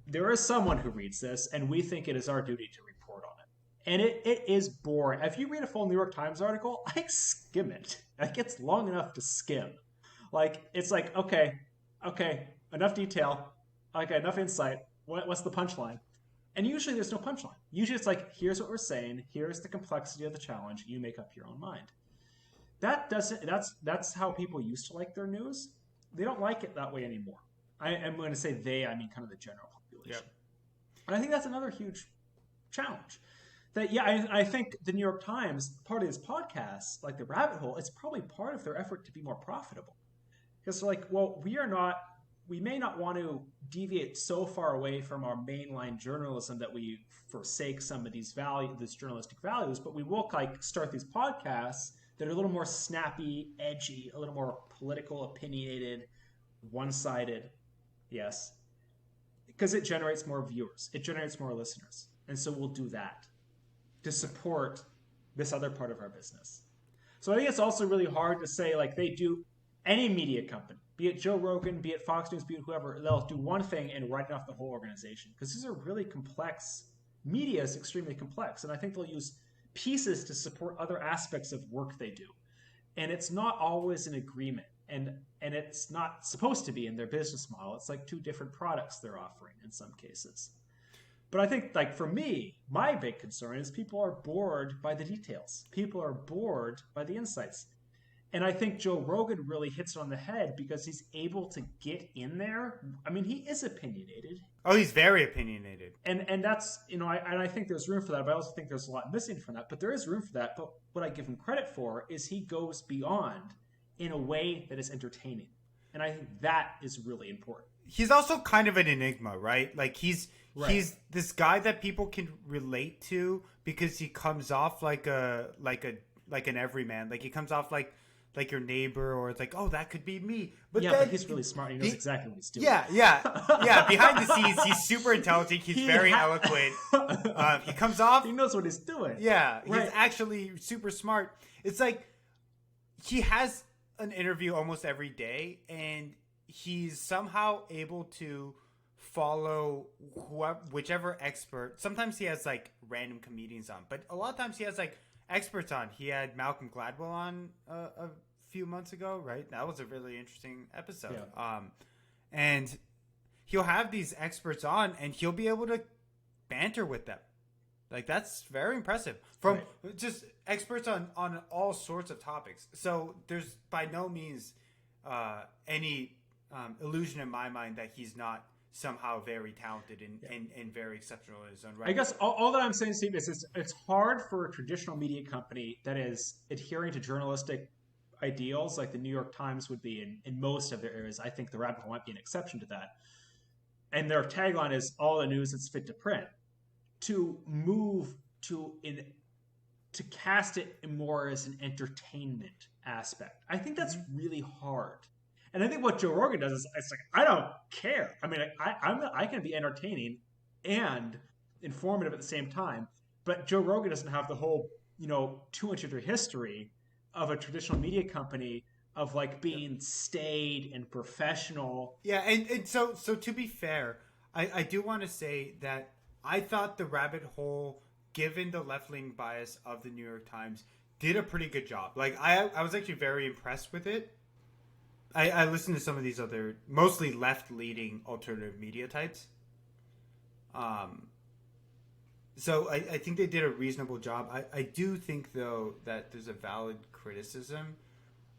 S1: there is someone who reads this, and we think it is our duty to report on it. And it is boring. If you read a full New York Times article, I skim it. Like, it's long enough to skim. Like, it's like, okay, enough detail, okay, enough insight. What's the punchline? And usually there's no punchline. Usually it's like, here's what we're saying, here's the complexity of the challenge, you make up your own mind. That's how people used to like their news. They don't like it that way anymore. I'm going to say they, I mean kind of the general population. Yep. And I think that's another huge challenge. That, yeah, I think the New York Times, part of this podcast, like the Rabbit Hole, it's probably part of their effort to be more profitable. Because they're like, well, we may not want to deviate so far away from our mainline journalism that we forsake some of these journalistic values, but we will like start these podcasts that are a little more snappy, edgy, a little more political, opinionated, one-sided. Yes. Because it generates more viewers. It generates more listeners. And so we'll do that to support this other part of our business. So I think it's also really hard to say, like, they do, any media company, be it Joe Rogan, be it Fox News, be it whoever, they'll do one thing and write off the whole organization. Because these are really complex. Media is extremely complex. And I think they'll use pieces to support other aspects of work they do. And it's not always an agreement. And it's not supposed to be in their business model. It's like two different products they're offering in some cases. But I think, like, for me, my big concern is people are bored by the details. People are bored by the insights. And I think Joe Rogan really hits it on the head because he's able to get in there. I mean, he is opinionated.
S2: Oh, he's very opinionated.
S1: And that's, I think there's room for that, but I also think there's a lot missing from that. But there is room for that. But what I give him credit for is he goes beyond in a way that is entertaining. And I think that is really important.
S2: He's also kind of an enigma, right? Like, he's this guy that people can relate to because he comes off like an everyman. Like, he comes off like your neighbor, or it's like, oh, that could be me. But
S1: but he's really smart. He knows exactly what he's doing.
S2: Yeah. Behind the scenes, he's super intelligent. He's very eloquent. He comes off.
S1: He knows what he's doing.
S2: Yeah, he's actually super smart. It's like he has an interview almost every day, and he's somehow able to follow whichever expert. Sometimes he has like random comedians on, but a lot of times he has like experts on. He had Malcolm Gladwell on a few months ago, right? That was a really interesting episode. Yeah. And he'll have these experts on, and he'll be able to banter with them. Like, that's very impressive. From just experts on all sorts of topics. So there's by no means any illusion in my mind that he's not somehow very talented and very exceptional in his own right.
S1: I guess all that I'm saying, Steve, is it's hard for a traditional media company that is adhering to journalistic ideals like the New York Times would be in most of their areas. I think the Rabbit Hole might be an exception to that. And their tagline is all the news that's fit to print. To move to cast it more as an entertainment aspect. I think that's really hard. And I think what Joe Rogan does is it's like, I don't care. I mean, I can be entertaining and informative at the same time, but Joe Rogan doesn't have the whole, 200-year history of a traditional media company of like being staid and professional.
S2: Yeah, and so to be fair, I do want to say that I thought the Rabbit Hole, given the left-leaning bias of the New York Times, did a pretty good job. Like, I was actually very impressed with it. I listened to some of these other, mostly left-leaning alternative media types. So I think they did a reasonable job. I do think, though, that there's a valid criticism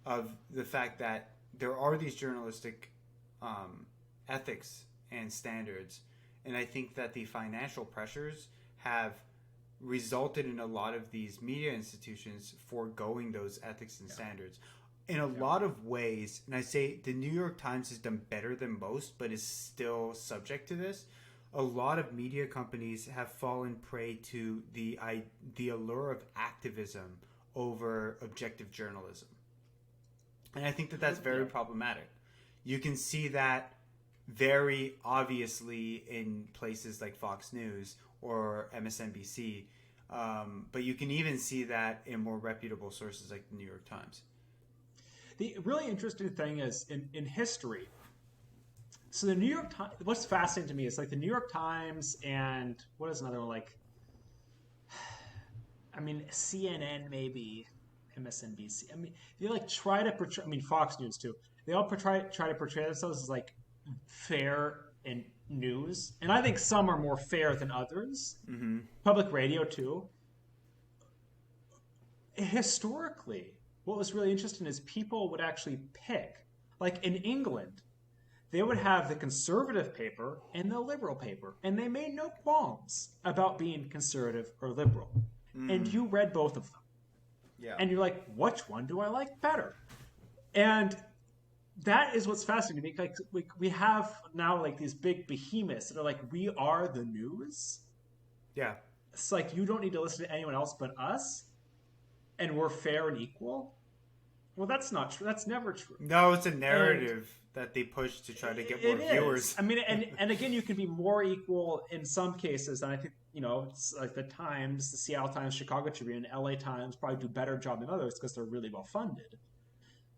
S2: of the fact that there are these journalistic ethics and standards. And I think that the financial pressures have resulted in a lot of these media institutions foregoing those ethics and standards in a lot of ways. And I say the New York Times has done better than most, but is still subject to this. A lot of media companies have fallen prey to the allure of activism over objective journalism. And I think that that's very problematic. You can see that very obviously in places like Fox News or MSNBC, but you can even see that in more reputable sources like the New York Times.
S1: The really interesting thing is in history. So the New York Times, what's fascinating to me is like the New York Times and what is another one, like, I mean, CNN maybe, MSNBC. I mean, they like try to portray, I mean, Fox News too. They all try to portray themselves as like fair in news. And I think some are more fair than others.
S2: Mm-hmm.
S1: Public radio too. Historically, what was really interesting is people would actually pick, like in England, they would have the conservative paper and the liberal paper, and they made no qualms about being conservative or liberal. And you read both of them.
S2: Yeah.
S1: And you're like, which one do I like better? And that is what's fascinating to me. Like we have now like these big behemoths that are like, we are the news.
S2: Yeah.
S1: It's like, you don't need to listen to anyone else but us, and we're fair and equal. Well, that's not true. That's never true.
S2: No, it's a narrative that they push to try to get more viewers.
S1: I mean, and again, you can be more equal in some cases. And I think, you know, it's like the Times, the Seattle Times, Chicago Tribune, LA Times probably do a better job than others because they're really well funded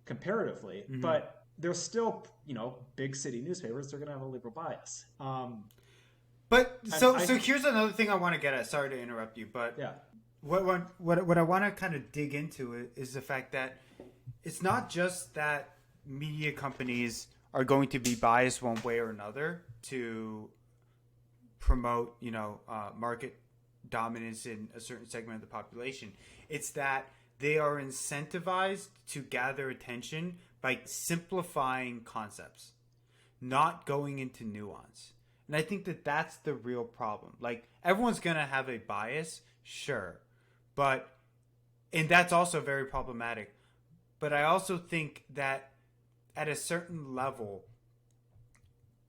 S1: comparatively. Mm-hmm. But they're still, you know, big city newspapers. They're going to have a liberal bias.
S2: So here's another thing I want to get at. Sorry to interrupt you, but
S1: yeah.
S2: What I want to kind of dig into is the fact that it's not just that media companies are going to be biased one way or another to promote, you know, market dominance in a certain segment of the population. It's that they are incentivized to gather attention by simplifying concepts, not going into nuance. And I think that that's the real problem. Like, everyone's going to have a bias, sure, and that's also very problematic. But I also think that at a certain level,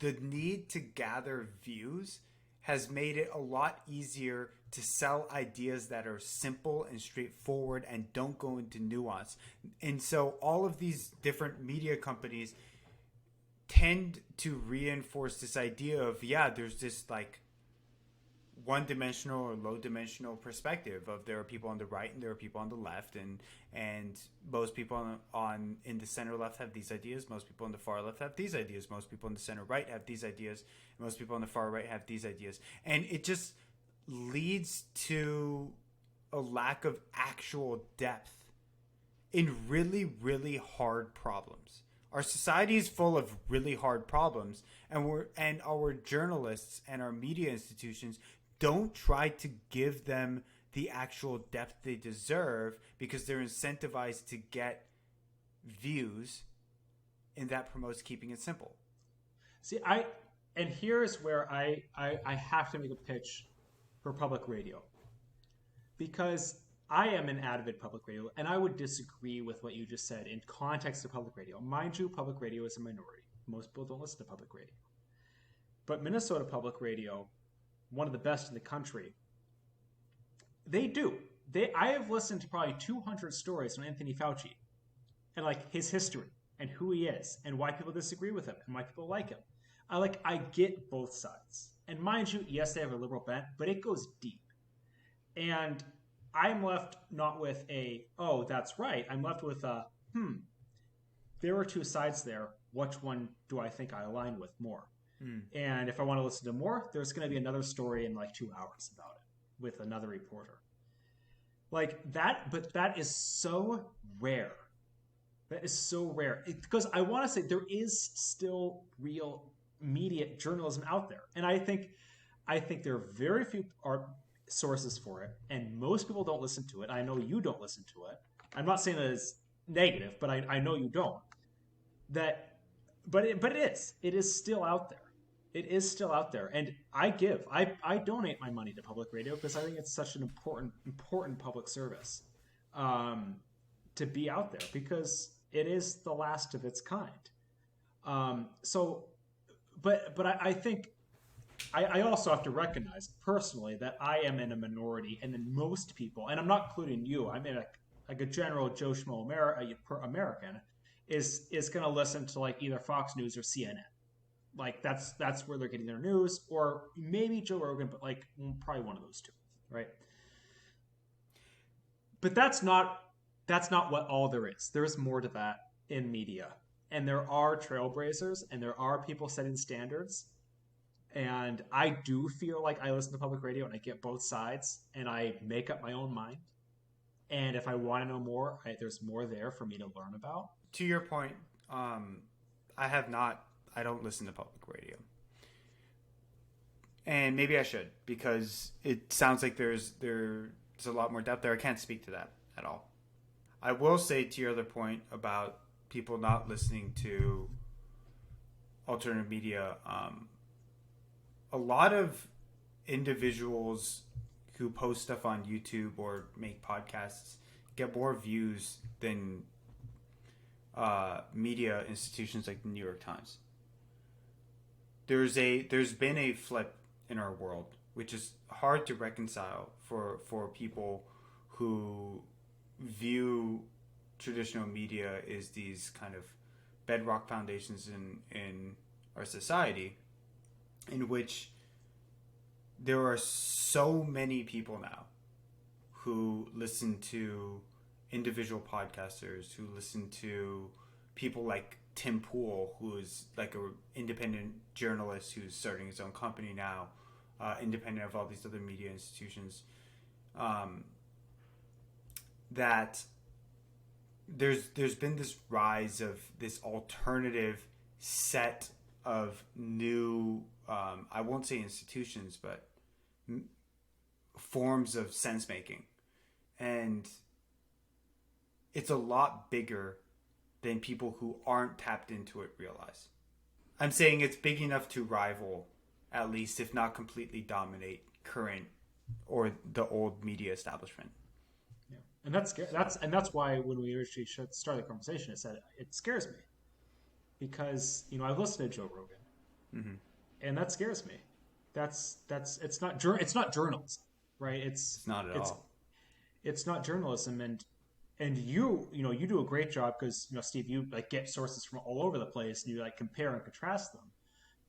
S2: the need to gather views has made it a lot easier to sell ideas that are simple and straightforward and don't go into nuance. And so all of these different media companies tend to reinforce this idea of, there's this like one-dimensional or low-dimensional perspective of there are people on the right and there are people on the left, and most people on in the center left have these ideas, most people on the far left have these ideas, most people in the center right have these ideas, and most people on the far right have these ideas, and it just leads to a lack of actual depth in really, really hard problems. Our society is full of really hard problems, and our journalists and our media institutions don't try to give them the actual depth they deserve because they're incentivized to get views, and that promotes keeping it simple.
S1: See, and here's where I have to make a pitch for public radio, because I am an avid public radio, and I would disagree with what you just said in context of public radio. Mind you, public radio is a minority. Most people don't listen to public radio. But Minnesota Public Radio, one of the best in the country, they do. I have listened to probably 200 stories on Anthony Fauci and like his history and who he is and why people disagree with him and why people like him. I get both sides. And mind you, yes, they have a liberal bent, but it goes deep. And I'm left not with oh, that's right. I'm left with there are two sides there. Which one do I think I align with more? And if I want to listen to more, there's going to be another story in like 2 hours about it with another reporter. Like that, but that is so rare. That is so rare. Because I want to say there is still real media journalism out there. And I think there are very few sources for it, and most people don't listen to it. I know you don't listen to it. I'm not saying that it's negative, but I know you don't. But it is still out there. It is still out there, and I donate my money to public radio because I think it's such an important public service, um, to be out there because it is the last of its kind. So, but I think I also have to recognize personally that I am in a minority, and then most people, and I'm not including you, I'm in like a general Joe Schmo American is going to listen to like either Fox News or CNN. Like that's where they're getting their news, or maybe Joe Rogan, but like probably one of those two, right? But that's not what all there is. There's more to that in media, and there are trailblazers, and there are people setting standards. And I do feel like I listen to public radio and I get both sides, and I make up my own mind. And if I want to know more, there's more there for me to learn about.
S2: To your point, I have not. I don't listen to public radio, and maybe I should because it sounds like there's a lot more depth there. I can't speak to that at all. I will say to your other point about people not listening to alternative media. A lot of individuals who post stuff on YouTube or make podcasts get more views than media institutions like the New York Times. There's been a flip in our world, which is hard to reconcile for people who view traditional media as these kind of bedrock foundations in our society, in which there are so many people now who listen to individual podcasters, who listen to people like Tim Pool, who is like an independent journalist who's starting his own company now, independent of all these other media institutions, that there's been this rise of this alternative set of new, I won't say institutions, but forms of sense making. And it's a lot bigger than people who aren't tapped into it realize. I'm saying it's big enough to rival, at least, if not completely dominate, current or the old media establishment.
S1: Yeah, and that's why when we originally started the conversation, I said it scares me because I've listened to Joe Rogan,
S2: Mm-hmm.
S1: and that scares me. That's it's not journalism, right?
S2: It's not at all.
S1: It's not journalism, and you do a great job because Steve, you like get sources from all over the place and you like compare and contrast them,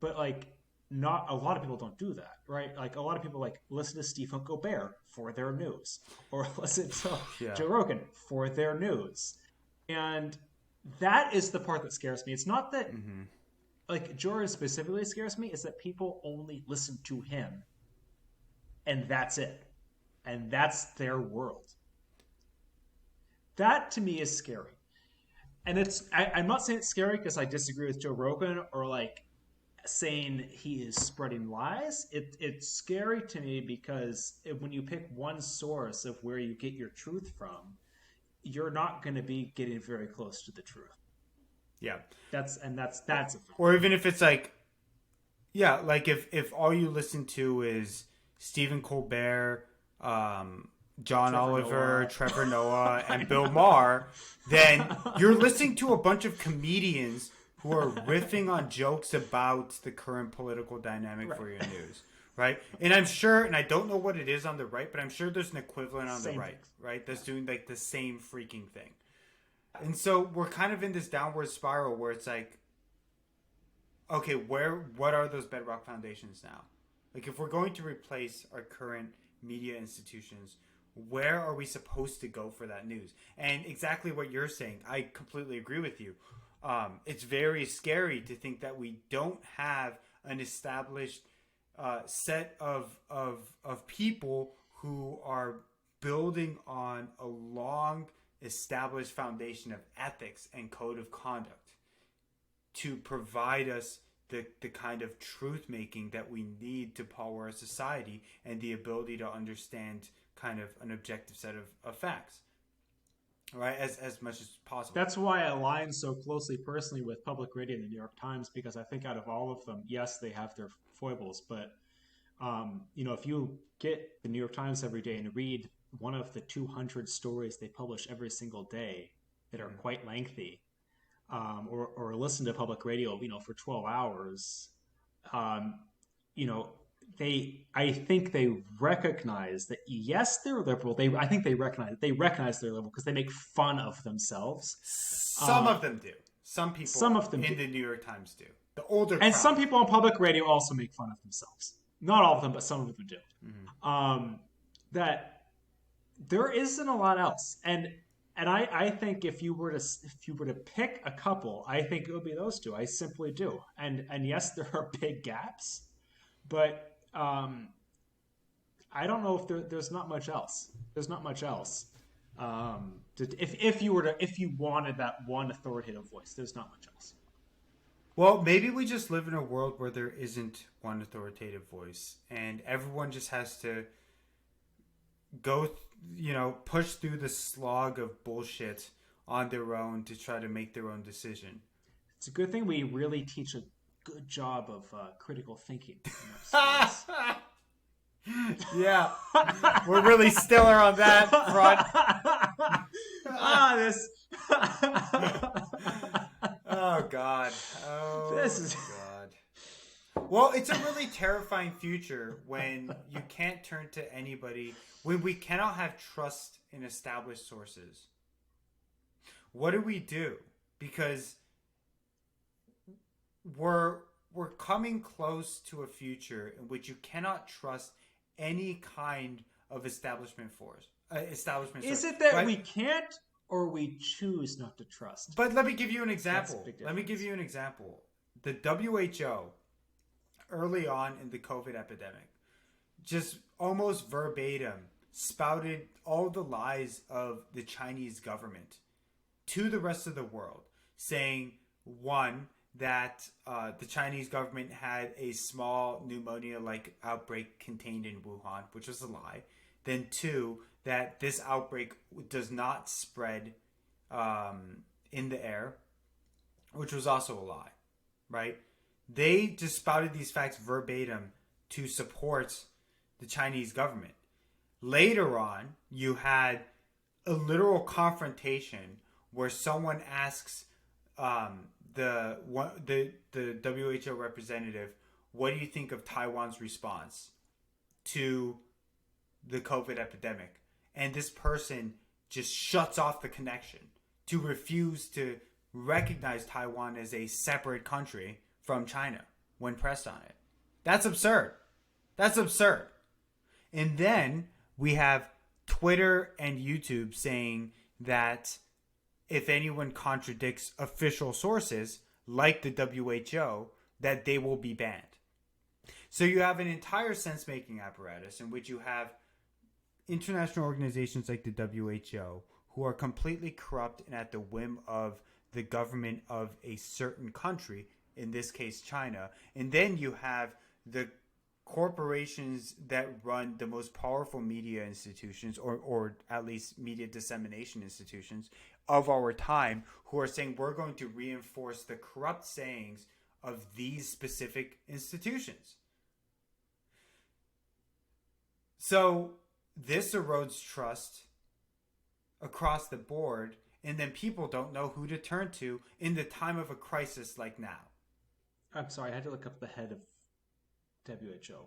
S1: but like not a lot of people don't do that, right? Like a lot of people like listen to Stephen Colbert for their news, or listen to Joe Rogan for their news, and that is the part that scares me. It's not that like Jordan specifically scares me, is that people only listen to him, and that's it, and that's their world. That to me is scary. And I'm not saying it's scary because I disagree with Joe Rogan or like saying he is spreading lies. It's scary to me because when you pick one source of where you get your truth from, you're not going to be getting very close to the truth.
S2: Yeah.
S1: That's a fact.
S2: Or even if it's like, yeah, like if all you listen to is Stephen Colbert, John
S1: Trevor
S2: Oliver,
S1: Noah.
S2: Trevor Noah, and Bill Maher, then you're listening to a bunch of comedians who are riffing on jokes about the current political dynamic for your news, right? And I'm sure, and I don't know what it is on the right, but I'm sure there's an equivalent on the right, right? That's doing like the same freaking thing. And so we're kind of in this downward spiral where it's like, okay, what are those bedrock foundations now? Like if we're going to replace our current media institutions, where are we supposed to go for that news? And exactly what you're saying, I completely agree with you. It's very scary to think that we don't have an established set of people who are building on a long established foundation of ethics and code of conduct to provide us the kind of truth making that we need to power our society and the ability to understand kind of an objective set of facts. right? As much as possible.
S1: That's why I align so closely personally with Public Radio and the New York Times, because I think out of all of them, yes, they have their foibles, but if you get the New York Times every day and read one of the 200 stories they publish every single day that are quite lengthy, or listen to public radio, for 12 hours, um, you know, I think they recognize that yes, they're liberal. I think they recognize they're liberal because they make fun of themselves.
S2: Some of them do. Some people
S1: Some of them
S2: in
S1: do.
S2: the New York Times do. The older
S1: And
S2: crowd.
S1: some people on public radio also make fun of themselves. Not all of them, but some of them do. That there isn't a lot else, and I think if you were to pick a couple, I think it would be those two. I simply do. And yes, there are big gaps, but I don't know if there's not much else. There's not much else. If you wanted that one authoritative voice, there's not much else.
S2: Well, maybe we just live in a world where there isn't one authoritative voice, and everyone just has to push through the slog of bullshit on their own to try to make their own decision.
S1: It's a good thing we really teach a good job of critical thinking in our schools.
S2: Yeah, we're really stiller on that front.
S1: This.
S2: Oh God.
S1: This is.
S2: God. Well, it's a really terrifying future when you can't turn to anybody, when we cannot have trust in established sources. What do we do? Because we're coming close to a future in which you cannot trust any kind of establishment force.
S1: Is it that right? We can't, or we choose not to trust?
S2: But let me give you an example. The WHO, early on in the COVID epidemic, just almost verbatim spouted all the lies of the Chinese government to the rest of the world, saying, one, that the Chinese government had a small pneumonia-like outbreak contained in Wuhan, which was a lie. Then two, that this outbreak does not spread in the air, which was also a lie, right? They just spouted these facts verbatim to support the Chinese government. Later on, you had a literal confrontation where someone asks the WHO representative, what do you think of Taiwan's response to the COVID epidemic? And this person just shuts off the connection to refuse to recognize Taiwan as a separate country from China when pressed on it. That's absurd. That's absurd. And then we have Twitter and YouTube saying that if anyone contradicts official sources like the WHO, that they will be banned. So you have an entire sense-making apparatus in which you have international organizations like the WHO who are completely corrupt and at the whim of the government of a certain country, in this case China. And then you have the corporations that run the most powerful media institutions, or at least media dissemination institutions of our time, who are saying we're going to reinforce the corrupt sayings of these specific institutions. So this erodes trust across the board, and then people don't know who to turn to in the time of a crisis like now.
S1: I'm sorry, I had to look up the head of WHO.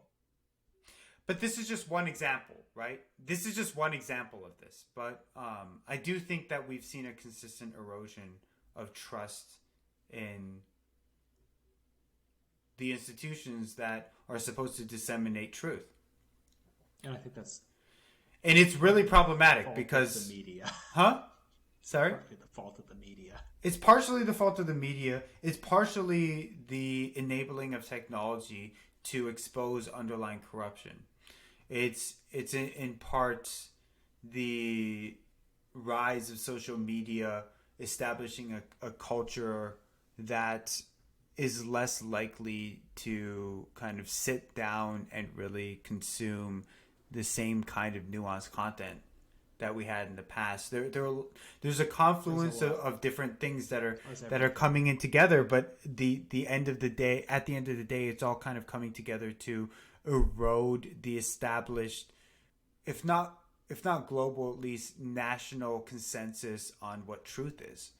S2: But this is just one example, right? This is just one example of this. But I do think that we've seen a consistent erosion of trust in the institutions that are supposed to disseminate truth.
S1: And I think that's...
S2: And it's really problematic because...
S1: the media.
S2: Huh? Sorry?
S1: It's the fault of the media.
S2: It's partially the fault of the media. It's partially the enabling of technology to expose underlying corruption. It's in part the rise of social media establishing a culture that is less likely to kind of sit down and really consume the same kind of nuanced content that we had in the past. There's a confluence of different things that are coming in together, but the end of the day, at the end of the day, it's all kind of coming together to erode the established, if not global, at least national consensus on what truth is.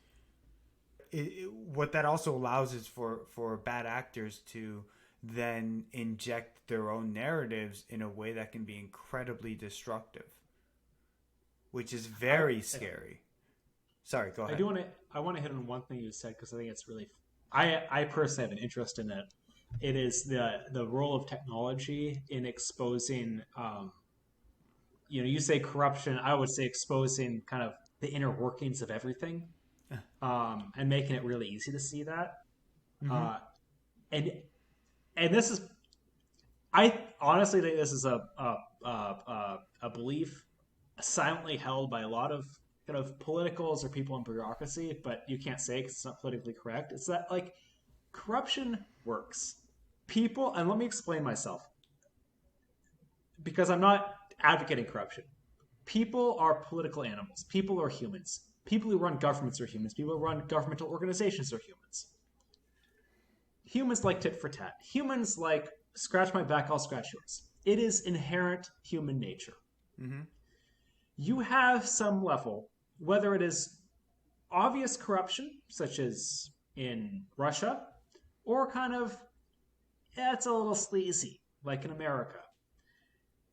S2: What that also allows is for bad actors to then inject their own narratives in a way that can be incredibly destructive, which is very scary. Sorry, go ahead.
S1: I want to hit on one thing you said because I think it's really. I personally have an interest in it. It is the role of technology in exposing. You say corruption. I would say exposing kind of the inner workings of everything, and making it really easy to see that. Mm-hmm. And this is, I honestly think this is a belief silently held by a lot of kind of politicals or people in bureaucracy, but you can't say because it's not politically correct. It's that like corruption works. People, and let me explain myself because I'm not advocating corruption. People are political animals. People are humans. People who run governments are humans. People who run governmental organizations are humans. Humans like tit for tat. Humans like scratch my back, I'll scratch yours. It is inherent human nature. Mm-hmm. You have some level, whether it is obvious corruption, such as in Russia, or kind of, it's a little sleazy, like in America.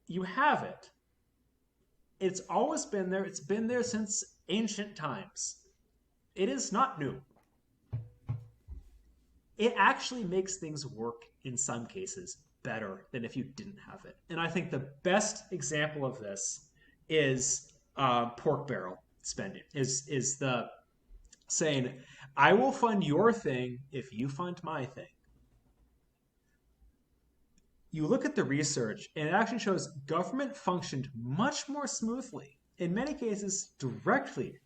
S1: You have it. It's always been there. It's been there since ancient times. It is not new. It actually makes things work in some cases better than if you didn't have it. And I think the best example of this is pork barrel spending. Is the saying, I will fund your thing if you fund my thing. You look at the research, and it actually shows government functioned much more smoothly, in many cases directly,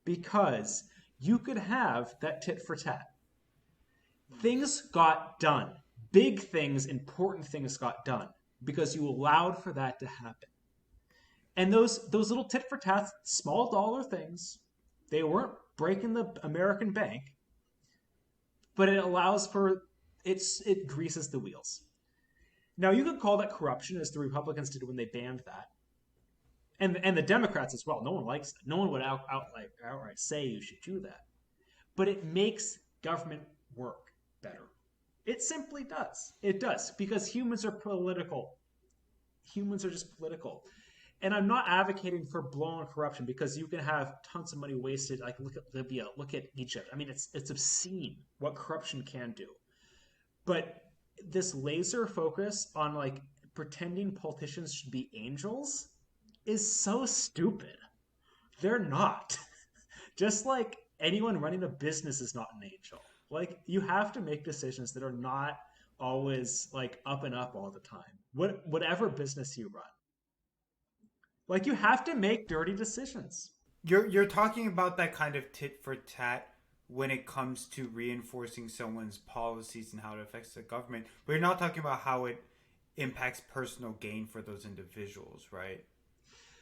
S1: because you could have that tit for tat. Things got done. Big things, important things got done because you allowed for that to happen. And those little tit for tats, small dollar things, they weren't breaking the American bank, but it allows for it greases the wheels. Now you could call that corruption, as the Republicans did when they banned that, and the Democrats as well. No one likes that. No one would outright say you should do that, but it makes government work better. It simply does. It does, because humans are political. Humans are just political. And I'm not advocating for blown corruption, because you can have tons of money wasted. Like, look at Libya, look at Egypt. I mean, it's obscene what corruption can do. But this laser focus on like pretending politicians should be angels is so stupid. They're not. Just like anyone running a business is not an angel. Like, you have to make decisions that are not always like up and up all the time. Whatever business you run. Like, you have to make dirty decisions.
S2: You're talking about that kind of tit for tat when it comes to reinforcing someone's policies and how it affects the government. But you're not talking about how it impacts personal gain for those individuals, right?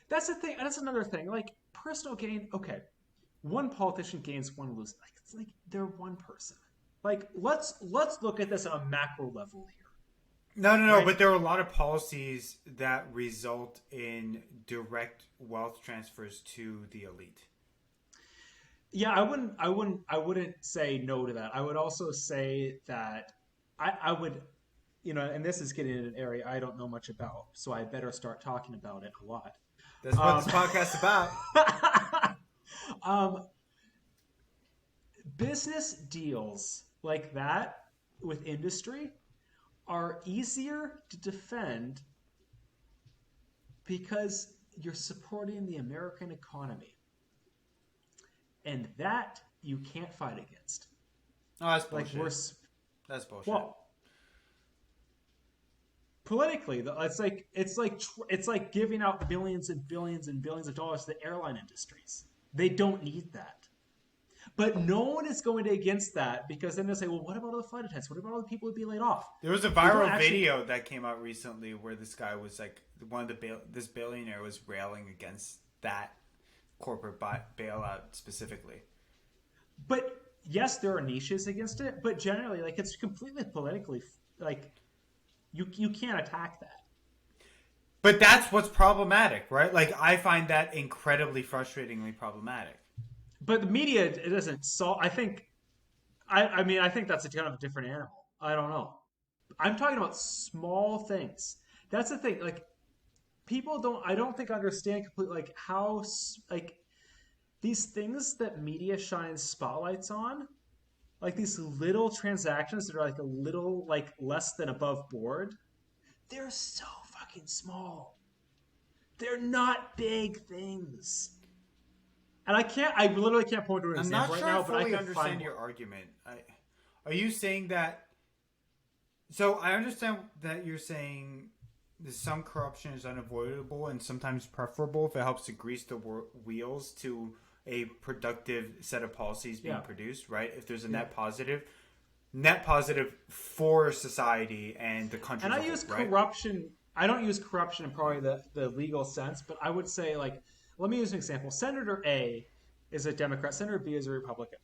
S1: That's the thing. That's another thing. Like, personal gain, okay. One politician gains, one loses. Like, it's like they're one person. Like, let's look at this on a macro level here.
S2: No, right? But there are a lot of policies that result in direct wealth transfers to the elite.
S1: Yeah, I wouldn't say no to that. I would also say that I would, and this is getting in an area I don't know much about, so I better start talking about it a lot.
S2: That's what this podcast's
S1: about. Business deals like that with industry are easier to defend because you're supporting the American economy. And that you can't fight against.
S2: Oh, that's bullshit. That's bullshit.
S1: Well, politically, it's like giving out billions and billions and billions of dollars to the airline industries. They don't need that. But no one is going against that, because then they'll say, well, what about all the flight attendants? What about all the people who'd be laid off?
S2: There was a viral video that came out recently where this guy was like, this billionaire was railing against that corporate bailout specifically.
S1: But yes, there are niches against it, but generally, like it's completely politically like you can't attack that.
S2: But that's what's problematic, right? Like I find that incredibly frustratingly problematic.
S1: But the media it doesn't solve. I mean I think that's a kind of a different animal. I don't know. I'm talking about small things. That's the thing. Like people don't. I don't think understand completely like how like these things that media shines spotlights on, like these little transactions that are like a little like less than above board. They're so fucking small. They're not big things. And I literally can't point to an
S2: I'm
S1: example
S2: not
S1: right
S2: sure
S1: now,
S2: I
S1: but I
S2: fully
S1: can find
S2: understand
S1: one.
S2: your argument. Are you saying that? So I understand that you're saying that some corruption is unavoidable and sometimes preferable if it helps to grease the wheels to a productive set of policies being
S1: Yeah,
S2: produced, right? If there's a
S1: yeah.
S2: net positive for society and the country
S1: And
S2: as
S1: I
S2: a whole,
S1: use
S2: right?
S1: corruption. I don't use corruption in probably the legal sense, but I would say like let me use an example. Senator A is a Democrat. Senator B is a Republican.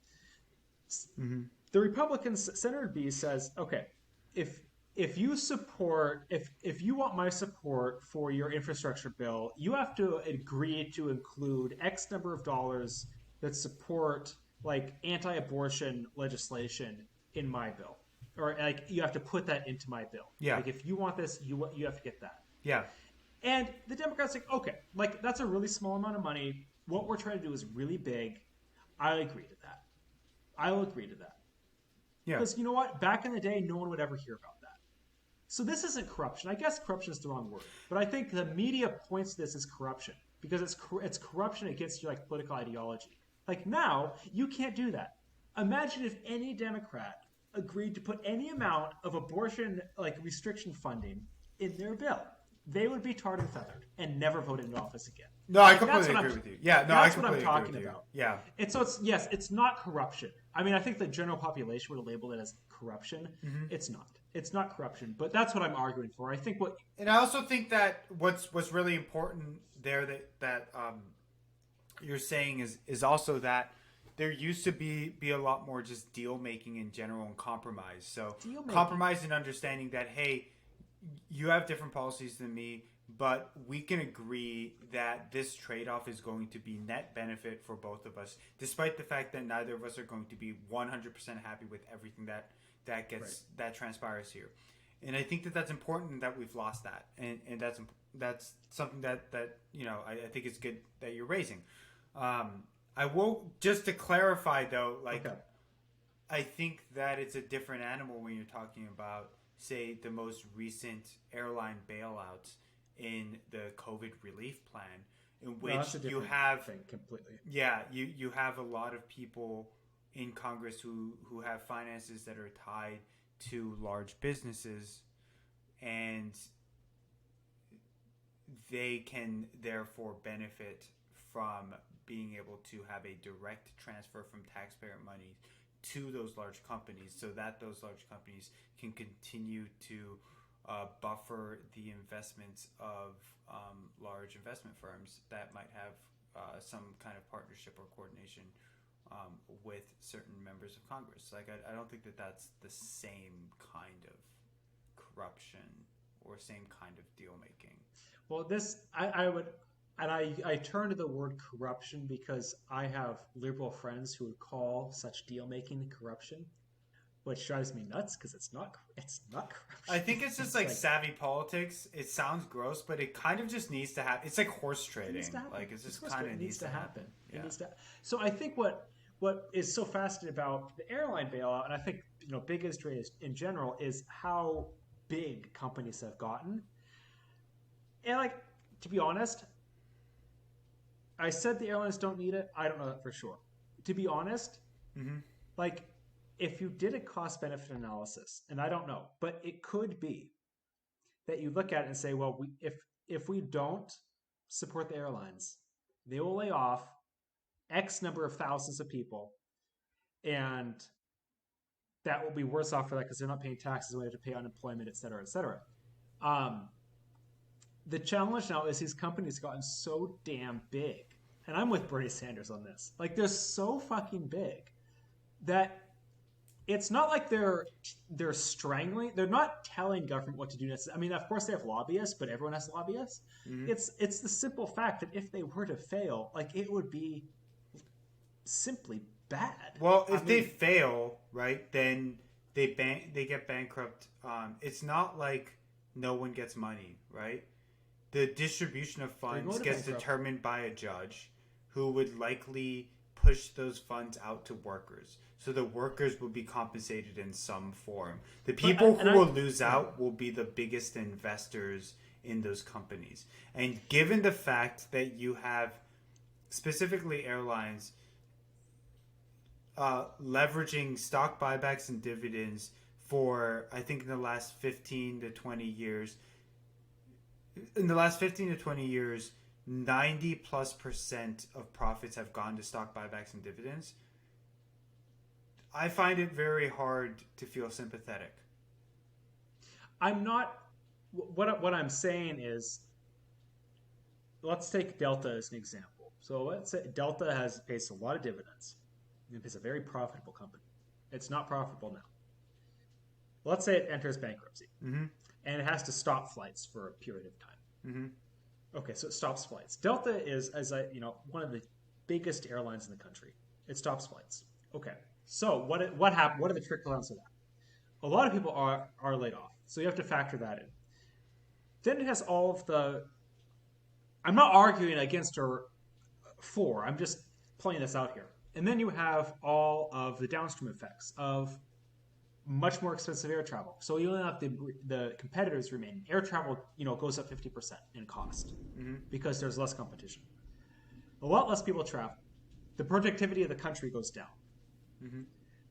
S2: Mm-hmm.
S1: The Republicans, Senator B says, okay, if if you want my support for your infrastructure bill, you have to agree to include X number of dollars that support like anti-abortion legislation in my bill, or like you have to put that into my bill.
S2: Yeah,
S1: Like if you want this, you have to get that.
S2: yeah,
S1: And the Democrats like, okay, like that's a really small amount of money. What we're trying to do is really big. I agree to that. I'll agree to that.
S2: yeah.
S1: Because you know what? Back in the day, no one would ever hear about that. So this isn't corruption. I guess corruption is the wrong word, but I think the media points to this as corruption because it's corruption against your like political ideology. Like now, you can't do that. Imagine if any Democrat agreed to put any amount of abortion like restriction funding in their bill. They would be tarred and feathered and never voted in office again.
S2: No, I
S1: Like
S2: completely agree with you. Yeah, no, I
S1: that's what I'm
S2: completely agree
S1: talking
S2: with you.
S1: about.
S2: Yeah.
S1: And so it's yes, it's not corruption. I mean, I think the general population would have labeled it as corruption.
S2: Mm-hmm.
S1: It's not. It's not corruption, but that's what I'm arguing for. I think what
S2: And I also think that what's really important there that you're saying is also that there used to be a lot more just deal making in general and compromise. So
S1: deal making.
S2: compromise and understanding that hey, you have different policies than me, but we can agree that this trade off is going to be net benefit for both of us, despite the fact that neither of us are going to be 100% happy with everything that gets
S1: Right.
S2: that transpires here. And I think that that's important that we've lost that, and that's something that you know I think it's good that you're raising. I will just to clarify though, like
S1: Okay.
S2: I think that it's a different animal when you're talking about, say, the most recent airline bailouts in the COVID relief plan, in
S1: No, that's
S2: which
S1: a
S2: you
S1: different
S2: have,
S1: thing completely.
S2: yeah, you have a lot of people in Congress who have finances that are tied to large businesses, and they can therefore benefit from being able to have a direct transfer from taxpayer money to those large companies so that those large companies can continue to buffer the investments of large investment firms that might have some kind of partnership or coordination with certain members of Congress. Like, I don't think that that's the same kind of corruption or same kind of deal making.
S1: Well, this I would, and I turn to the word corruption because I have liberal friends who would call such deal making corruption, which drives me nuts because it's not
S2: I
S1: corruption.
S2: think it's just
S1: It's
S2: like
S1: like
S2: savvy politics. It sounds gross, but it kind of just needs to happen. It's like horse
S1: it needs to
S2: trading.
S1: happen.
S2: Like it's
S1: Of
S2: just
S1: course,
S2: kind
S1: it
S2: of
S1: needs
S2: needs
S1: to
S2: to happen.
S1: happen. It
S2: Yeah.
S1: needs to. So I think what is so fascinating about the airline bailout, and I think big industry in general, is how big companies have gotten. And like to be honest, I said the airlines don't need it. I don't know that for sure. To be honest,
S2: Hmm.
S1: like if you did a cost benefit analysis, and I don't know, but it could be that you look at it and say, well, if we don't support the airlines, they will lay off X number of thousands of people, and that will be worse off for that because they're not paying taxes, we have to pay unemployment, et cetera, et cetera. Um, the challenge now is these companies have gotten so damn big and I'm with Bernie Sanders on this. Like they're so fucking big that it's not like they're strangling. They're not telling government what to do. I mean, of course they have lobbyists, but everyone has lobbyists.
S2: Mm-hmm.
S1: It's the simple fact that if they were to fail, like it would be simply bad.
S2: Well, if they fail, right, then they get bankrupt. It's not like no one gets money, right? The distribution of funds gets determined by a judge who would likely push those funds out to workers. So the workers will be compensated in some form. The people who will lose out will be the biggest investors in those companies. And given the fact that you have specifically airlines leveraging stock buybacks and dividends for, I think, in the last 15 to 20 years, 90+% of profits have gone to stock buybacks and dividends. I find it very hard to feel sympathetic.
S1: I'm not. What I'm saying is, let's take Delta as an example. So let's say Delta pays a lot of dividends. It's a very profitable company. It's not profitable now. Let's say it enters bankruptcy,
S2: mm-hmm.
S1: and it has to stop flights for a period of time.
S2: Mm-hmm.
S1: Okay, so it stops flights. Delta is, one of the biggest airlines in the country. It stops flights. Okay, so what happened? What are the trickle downs of that? A lot of people are laid off, so you have to factor that in. Then it has all of the. I'm not arguing against or for. I'm just playing this out here. And then you have all of the downstream effects of much more expensive air travel. So you only have the competitors remaining. Air travel, goes up 50% in cost
S2: mm-hmm.
S1: because there's less competition. A lot less people travel. The productivity of the country goes down.
S2: Mm-hmm.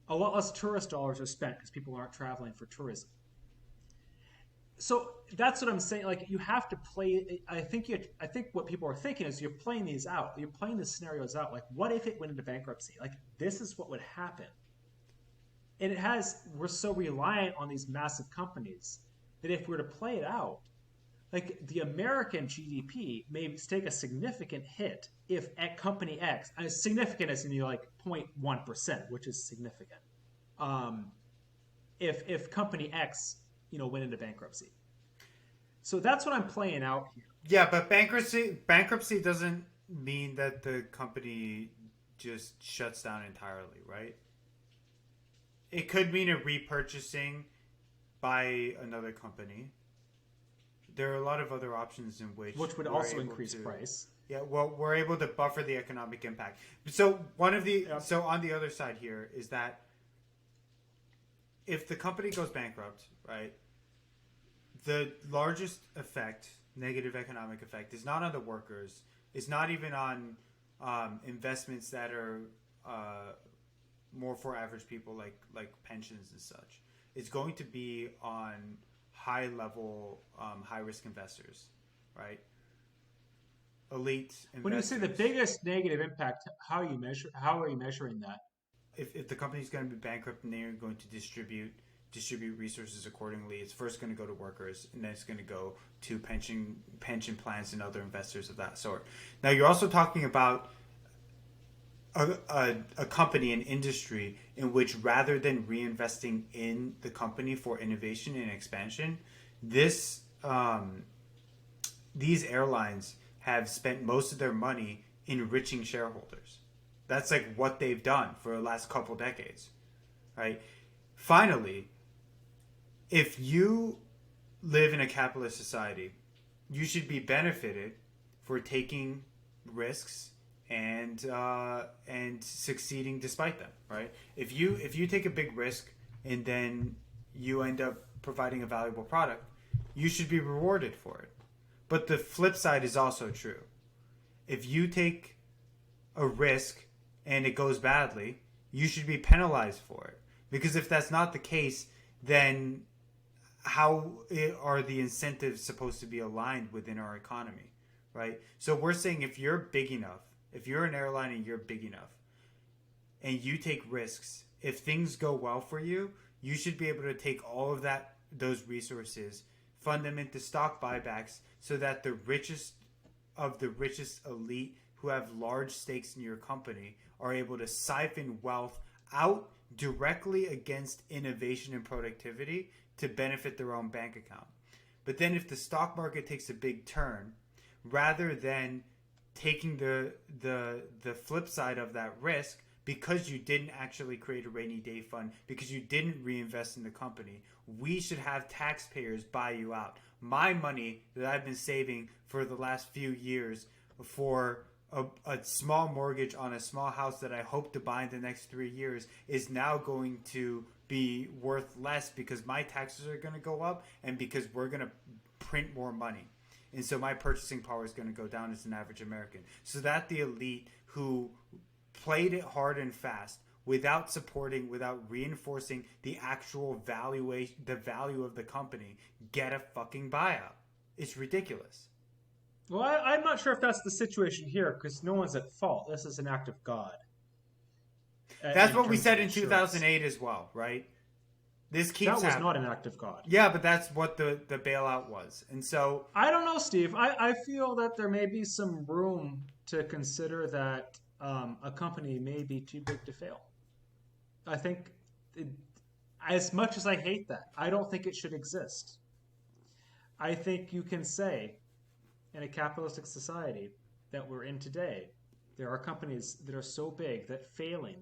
S1: A lot less tourist dollars are spent because people aren't traveling for tourism. So that's what I'm saying. Like you have to play. I think what people are thinking is you're playing these out. You're playing the scenarios out. Like what if it went into bankruptcy? Like this is what would happen. And we're so reliant on these massive companies that if we're to play it out, like the American GDP may take a significant hit if at company X, as significant as in 0.1%, which is significant. If company X went into bankruptcy. So that's what I'm playing out here.
S2: Yeah, but bankruptcy doesn't mean that the company just shuts down entirely, right? It could mean a repurchasing by another company. There are a lot of other options in which
S1: would also increase price.
S2: Yeah, well, we're able to buffer the economic impact. So so on the other side here is that if the company goes bankrupt, right, the largest effect, negative economic effect, is not on the workers. It's not even on investments that are more for average people, like pensions and such. It's going to be on high level, high risk investors, right? Elite investors.
S1: When you say the biggest negative impact, how are you measuring that?
S2: If the company's going to be bankrupt and they're going to distribute resources accordingly, it's first going to go to workers, and then it's going to go to pension plans and other investors of that sort. Now, you're also talking about a company, an industry, in which rather than reinvesting in the company for innovation and expansion, these airlines have spent most of their money enriching shareholders. That's like what they've done for the last couple decades, right? Finally, if you live in a capitalist society, you should be benefited for taking risks and succeeding despite them, right? If you take a big risk and then you end up providing a valuable product, you should be rewarded for it. But the flip side is also true. If you take a risk and it goes badly, you should be penalized for it. Because if that's not the case, then how are the incentives supposed to be aligned within our economy, right? So we're saying if you're big enough, if you're an airline and you're big enough, and you take risks, if things go well for you, you should be able to take all of those resources, fund them into stock buybacks, so that the richest of the richest elite who have large stakes in your company are able to siphon wealth out directly against innovation and productivity to benefit their own bank account. But then if the stock market takes a big turn, rather than taking the flip side of that risk, because you didn't actually create a rainy day fund, because you didn't reinvest in the company, we should have taxpayers buy you out. My money that I've been saving for the last few years for a small mortgage on a small house that I hope to buy in the next 3 years is now going to be worth less because my taxes are going to go up and because we're going to print more money. And so my purchasing power is going to go down as an average American. So that the elite who played it hard and fast without supporting, without reinforcing the actual valuation, the value of the company, get a fucking buyout. It's ridiculous.
S1: Well, I'm not sure if that's the situation here because no one's at fault. This is an act of God.
S2: That's what we said in 2008 as well, right? This keeps happening.
S1: That was not an act of God.
S2: Yeah, but that's what the bailout was. And so...
S1: I don't know, Steve. I feel that there may be some room to consider that a company may be too big to fail. I think, as much as I hate that, I don't think it should exist. I think you can say, in a capitalistic society that we're in today, there are companies that are so big that failing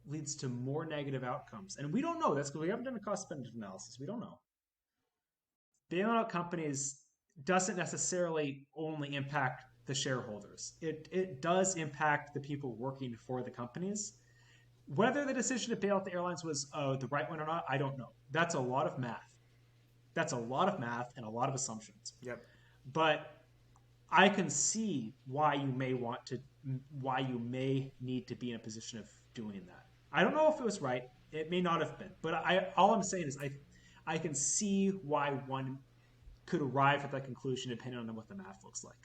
S1: leads to more negative outcomes. And we don't know. That's because we haven't done a cost-benefit analysis. We don't know. Bailing out companies doesn't necessarily only impact the shareholders. It does impact the people working for the companies. Whether the decision to bail out the airlines was the right one or not, I don't know. That's a lot of math. That's a lot of math and a lot of assumptions.
S2: Yep. But
S1: I can see why you may need to be in a position of doing that. I don't know if it was right. It may not have been. But all I'm saying is I can see why one could arrive at that conclusion depending on what the math looks like.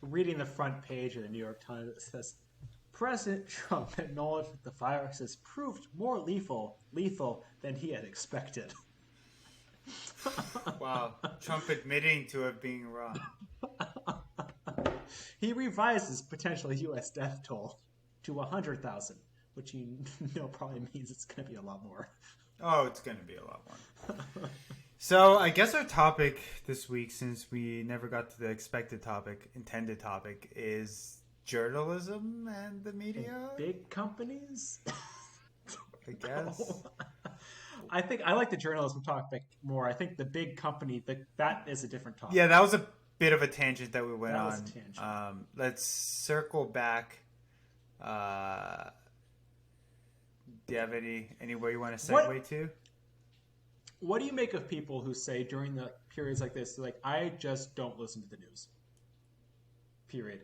S1: Reading the front page of the New York Times, it says, President Trump acknowledged that the virus has proved more lethal than he had expected.
S2: Wow. Trump admitting to it being wrong.
S1: He revised his potential U.S. death toll to 100,000, which you know probably means it's going to be a lot more.
S2: Oh, it's going to be a lot more. So I guess our topic this week, since we never got to the intended topic, is journalism and the media?
S1: And big companies?
S2: I guess. No.
S1: I think I like the journalism topic more. I think the big company, that is a different topic.
S2: Yeah, that was a bit of a tangent that we went on.
S1: Was a tangent.
S2: Let's circle back. Do you have anywhere you want to segue to?
S1: What do you make of people who say during the periods like this, like, I just don't listen to the news? Period.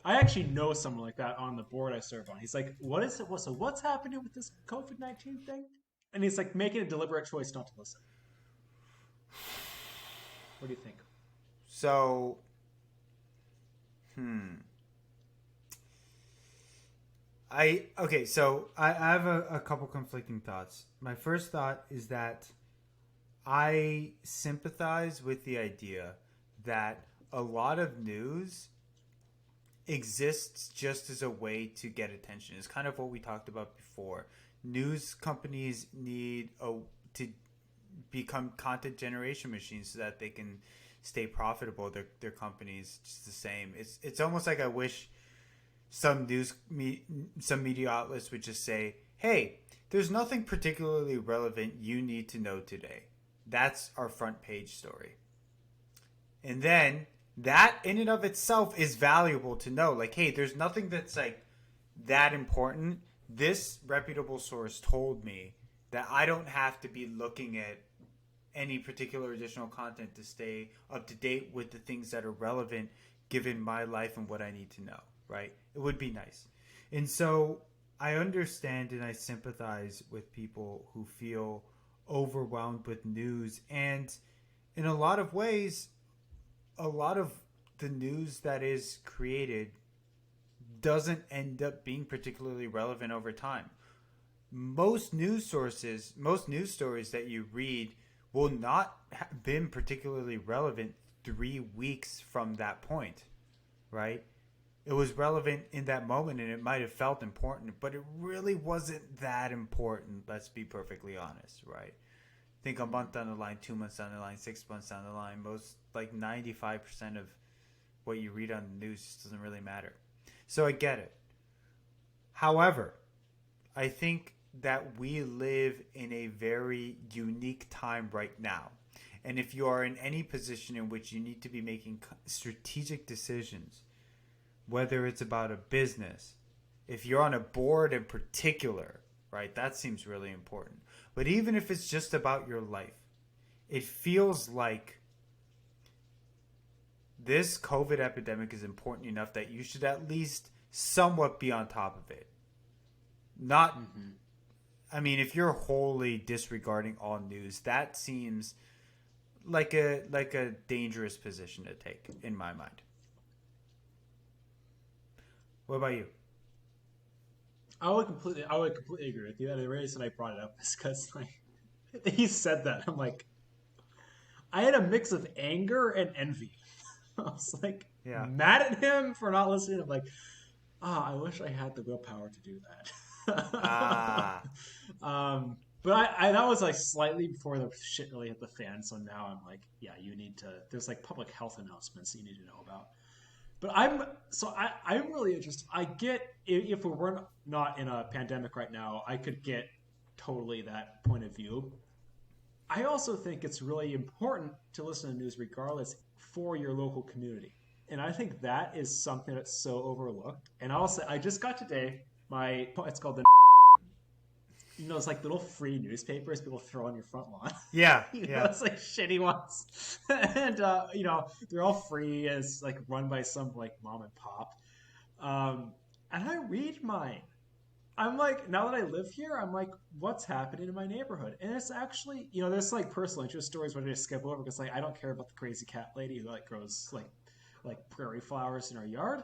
S1: I actually know someone like that on the board I serve on. He's like, what is it? So what's happening with this COVID-19 thing? And he's like making a deliberate choice not to listen. What do you think?
S2: So, I have a couple conflicting thoughts. My first thought is that I sympathize with the idea that a lot of news exists just as a way to get attention. It's kind of what we talked about before. News companies need to become content generation machines so that they can stay profitable. Their companies just the same. It's almost like I wish some media outlets would just say, "Hey, there's nothing particularly relevant you need to know today. That's our front page story." And then that in and of itself is valuable to know. Like, hey, there's nothing that's like that important. This reputable source told me that I don't have to be looking at any particular additional content to stay up to date with the things that are relevant given my life and what I need to know, right? It would be nice. And so I understand and I sympathize with people who feel overwhelmed with news. And in a lot of ways, a lot of the news that is created doesn't end up being particularly relevant over time. Most news stories that you read will not have been particularly relevant 3 weeks from that point, right? It was relevant in that moment and it might have felt important, but it really wasn't that important. Let's be perfectly honest, right? Think a month down the line, 2 months down the line, 6 months down the line, most like 95% of what you read on the news just doesn't really matter. So I get it. However, I think that we live in a very unique time right now. And if you are in any position in which you need to be making strategic decisions, whether it's about a business, if you're on a board in particular, right, that seems really important. But even if it's just about your life, it feels like this COVID epidemic is important enough that you should at least somewhat be on top of it. Not, I mean, if you're wholly disregarding all news, that seems like a dangerous position to take, in my mind. What about you?
S1: I would completely agree with you. And the reason I brought it up is because like he said that, I'm like, I had a mix of anger and envy. I was like
S2: Yeah.
S1: mad at him for not listening. I'm like, I wish I had the willpower to do that.
S2: Ah,
S1: But I that was like slightly before the shit really hit the fan. So now I'm like, yeah, you need to. There's like public health announcements that you need to know about. But I'm really interested. I get if we weren't not in a pandemic right now, I could get totally that point of view. I also think it's really important to listen to news regardless for your local community. And I think that is something that's so overlooked. And I'll say I just got today it's called the it's like little free newspapers people throw on your front lawn.
S2: yeah,
S1: It's like shitty ones, and they're all free. And it's like run by some like mom and pop, and I read mine. I'm like, now that I live here, I'm like, what's happening in my neighborhood? And it's actually, there's like personal interest stories where I just skip over because like I don't care about the crazy cat lady who like grows like prairie flowers in her yard,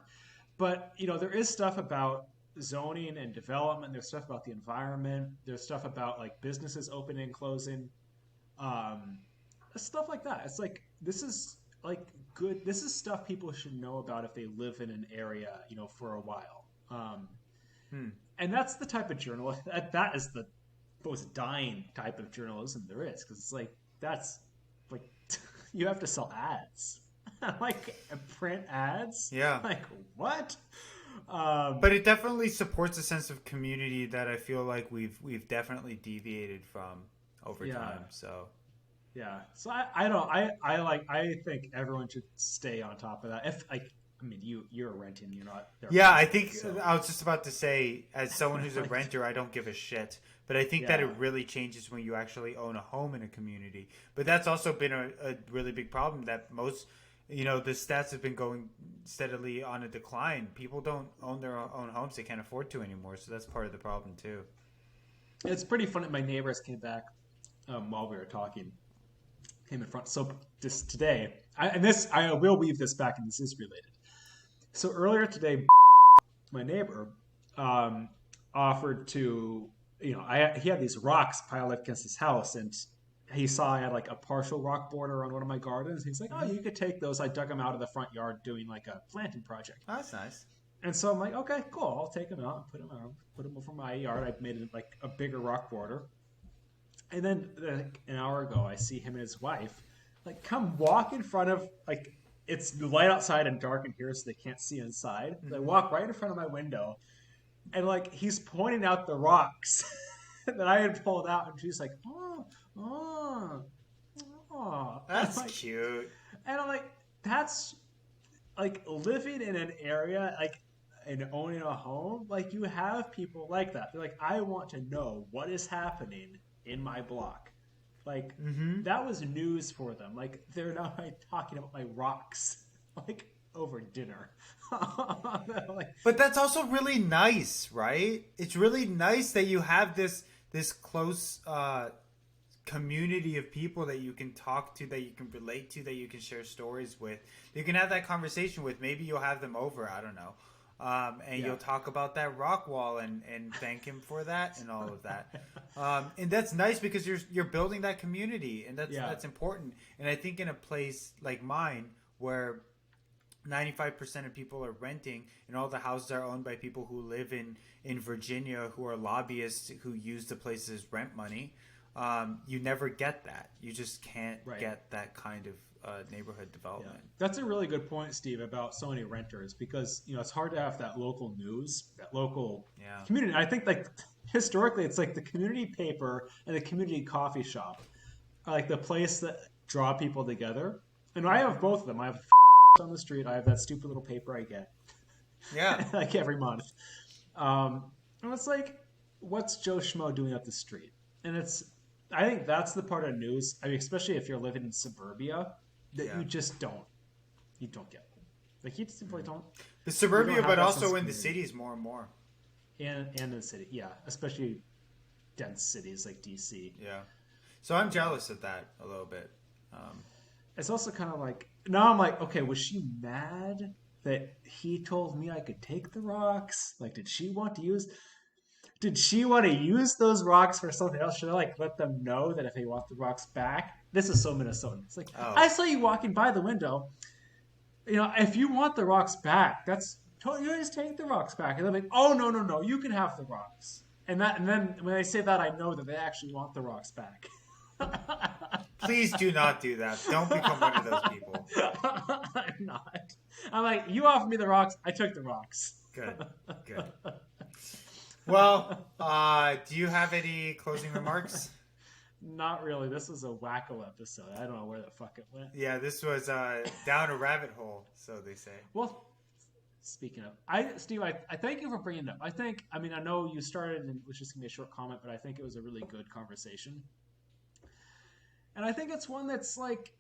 S1: but there is stuff about zoning and development. There's stuff about the environment. There's stuff about like businesses opening and closing, um, stuff like that. It's like this is like good. This is stuff people should know about if they live in an area, for a while.
S2: hmm.
S1: And that's the type of journalism that is the most dying type of journalism there is because it's like that's like you have to sell ads, like print ads.
S2: Yeah.
S1: Like what?
S2: But it definitely supports a sense of community that I feel like we've definitely deviated from over time. So
S1: yeah. So I don't I think everyone should stay on top of that. If like I mean you're renting, you're not there.
S2: yeah, I think
S1: So
S2: I was just about to say, as someone who's a
S1: like
S2: renter, I don't give a shit. But I think that it
S1: yeah.
S2: really changes when you actually own a home in a community. But that's also been a really big problem that most, the stats have been going steadily on a decline. People don't own their own homes; they can't afford to anymore. So that's part of the problem too.
S1: It's pretty funny. My neighbors came back while we were talking. Came in front. So just today, I will weave this back, and this is related. So earlier today, my neighbor offered to, he had these rocks piled up against his house, and he saw I had like a partial rock border on one of my gardens. He's like, "Oh,
S2: Mm-hmm.
S1: you could take those." I dug them out of the front yard doing like a planting project,
S2: Oh, that's nice.
S1: and so I'm like, "Okay, cool. I'll take them out and put them over my yard." I made it like a bigger rock border, and then like an hour ago, I see him and his wife like come walk in front of like it's light outside and dark in here, so they can't see inside. They
S2: Mm-hmm.
S1: walk right in front of my window, and like he's pointing out the rocks that I had pulled out, and she's like, "Oh, oh, oh."
S2: That's cute.
S1: And I'm like, that's like living in an area like and owning a home. Like you have people like that. They're like, I want to know what is happening in my block. Like
S2: Mm-hmm.
S1: that was news for them. Like they're not like, talking about my rocks like over dinner. Like
S2: But that's also really nice, right? It's really nice that you have this close community of people that you can talk to, that you can relate to, that you can share stories with. You can have that conversation with. Maybe you'll have them over. I don't know. And you'll talk about that rock wall and thank him for that and all of that. And that's nice because you're building that community, and that's important. And I think in a place like mine where 95% of people are renting and all the houses are owned by people who live in Virginia, who are lobbyists who use the place as rent money, you never get that. You just can't get that kind of neighborhood development.
S1: Yeah. That's a really good point, Steve, about so many renters, because it's hard to have that local news, that local community. I think like historically it's like the community paper and the community coffee shop are like the place that draw people together. And I have both of them. I have on the street. I have that stupid little paper I get.
S2: Yeah.
S1: like every month. And it's like, what's Joe Schmo doing up the street? And I think that's the part of news. I mean, especially if you're living in suburbia, that you just don't get. Like you simply don't.
S2: The suburbia, but also in the cities more and more.
S1: And in the city, yeah, especially dense cities like DC.
S2: Yeah. So I'm jealous of that a little bit.
S1: It's also kind of like, now I'm like, okay, was she mad that he told me I could take the rocks? Like, did she want to use those rocks for something else? Should I like let them know that if they want the rocks back? This is so Minnesotan. It's like, I saw you walking by the window. If you want the rocks back, you just take the rocks back. And they're like, oh, no, you can have the rocks. And then when they say that, I know that they actually want the rocks back.
S2: Please do not do that. Don't become one of those people.
S1: I'm not. I'm like, you offered me the rocks. I took the rocks.
S2: Good. Well, do you have any closing remarks?
S1: Not really. This was a wacko episode. I don't know where the fuck it went.
S2: Yeah, this was down a rabbit hole, so they say.
S1: Well, speaking of, Steve, I thank you for bringing it up. I know you started and it was just going to be a short comment, but I think it was a really good conversation. And I think it's one that's like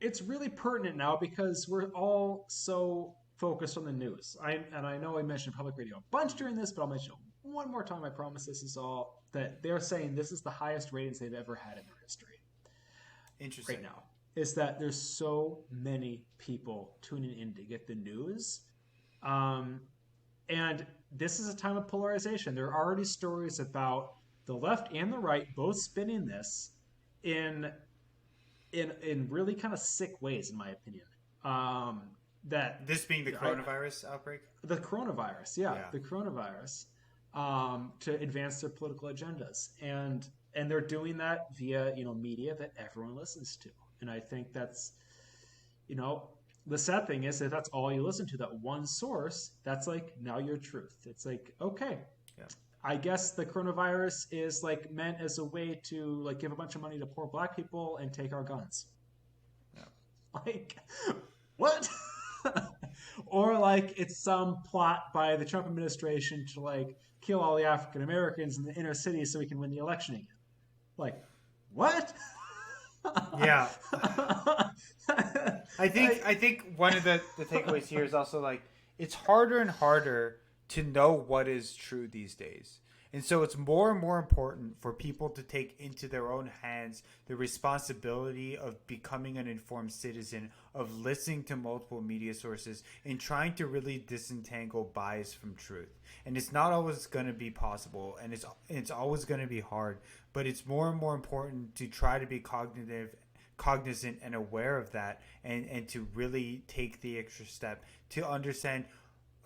S1: it's really pertinent now because we're all so focused on the news. I know I mentioned public radio a bunch during this, but I'll mention it one more time. I promise this is all that they're saying this is the highest ratings they've ever had in their history.
S2: Interesting.
S1: Right now is that there's so many people tuning in to get the news. And this is a time of polarization. There are already stories about the left and the right both spinning this in really kind of sick ways, in my opinion. That
S2: this being the coronavirus outbreak?
S1: The coronavirus, the coronavirus, to advance their political agendas. And they're doing that via, media that everyone listens to. And I think that's, the sad thing is that that's all you listen to, that one source, that's like now your truth. It's like, okay. Yeah. I guess the coronavirus is like meant as a way to like give a bunch of money to poor black people and take our guns. Yeah. Like, what? Or like it's some plot by the Trump administration to like kill all the African Americans in the inner city so we can win the election again. Like, what?
S2: Yeah. I think one of the takeaways here is also like it's harder and harder to know what is true these days. And so it's more and more important for people to take into their own hands the responsibility of becoming an informed citizen, of listening to multiple media sources, and trying to really disentangle bias from truth. And it's not always going to be possible, and it's always going to be hard, but it's more and more important to try to be cognizant and aware of that, and to really take the extra step to understand,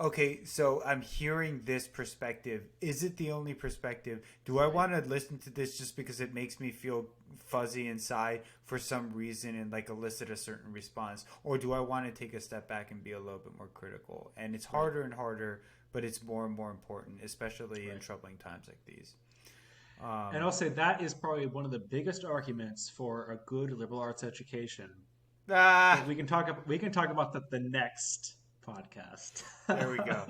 S2: okay, so I'm hearing this perspective. Is it the only perspective? Do I want to listen to this just because it makes me feel fuzzy inside for some reason and like elicit a certain response? Or do I want to take a step back and be a little bit more critical? And it's harder and harder, but it's more and more important, especially in troubling times like these.
S1: And I'll say that is probably one of the biggest arguments for a good liberal arts education. We can talk about the next podcast.
S2: There we go.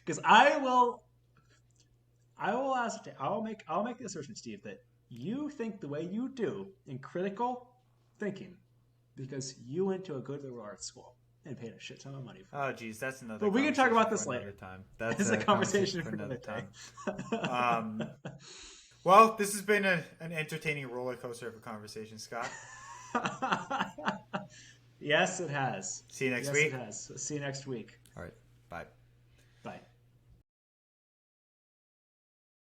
S1: Because I'll make the assertion, Steve, that you think the way you do in critical thinking because you went to a good liberal arts school and paid a shit ton of money for it.
S2: Oh, geez, that's another.
S1: But we can talk about this later.
S2: Time.
S1: That's a conversation for another time.
S2: Well, this has been an entertaining roller coaster of a conversation, Scott.
S1: Yes, it has.
S2: See you next
S1: Yes,
S2: week.
S1: it has. See you next week.
S2: All right. Bye.
S1: Bye.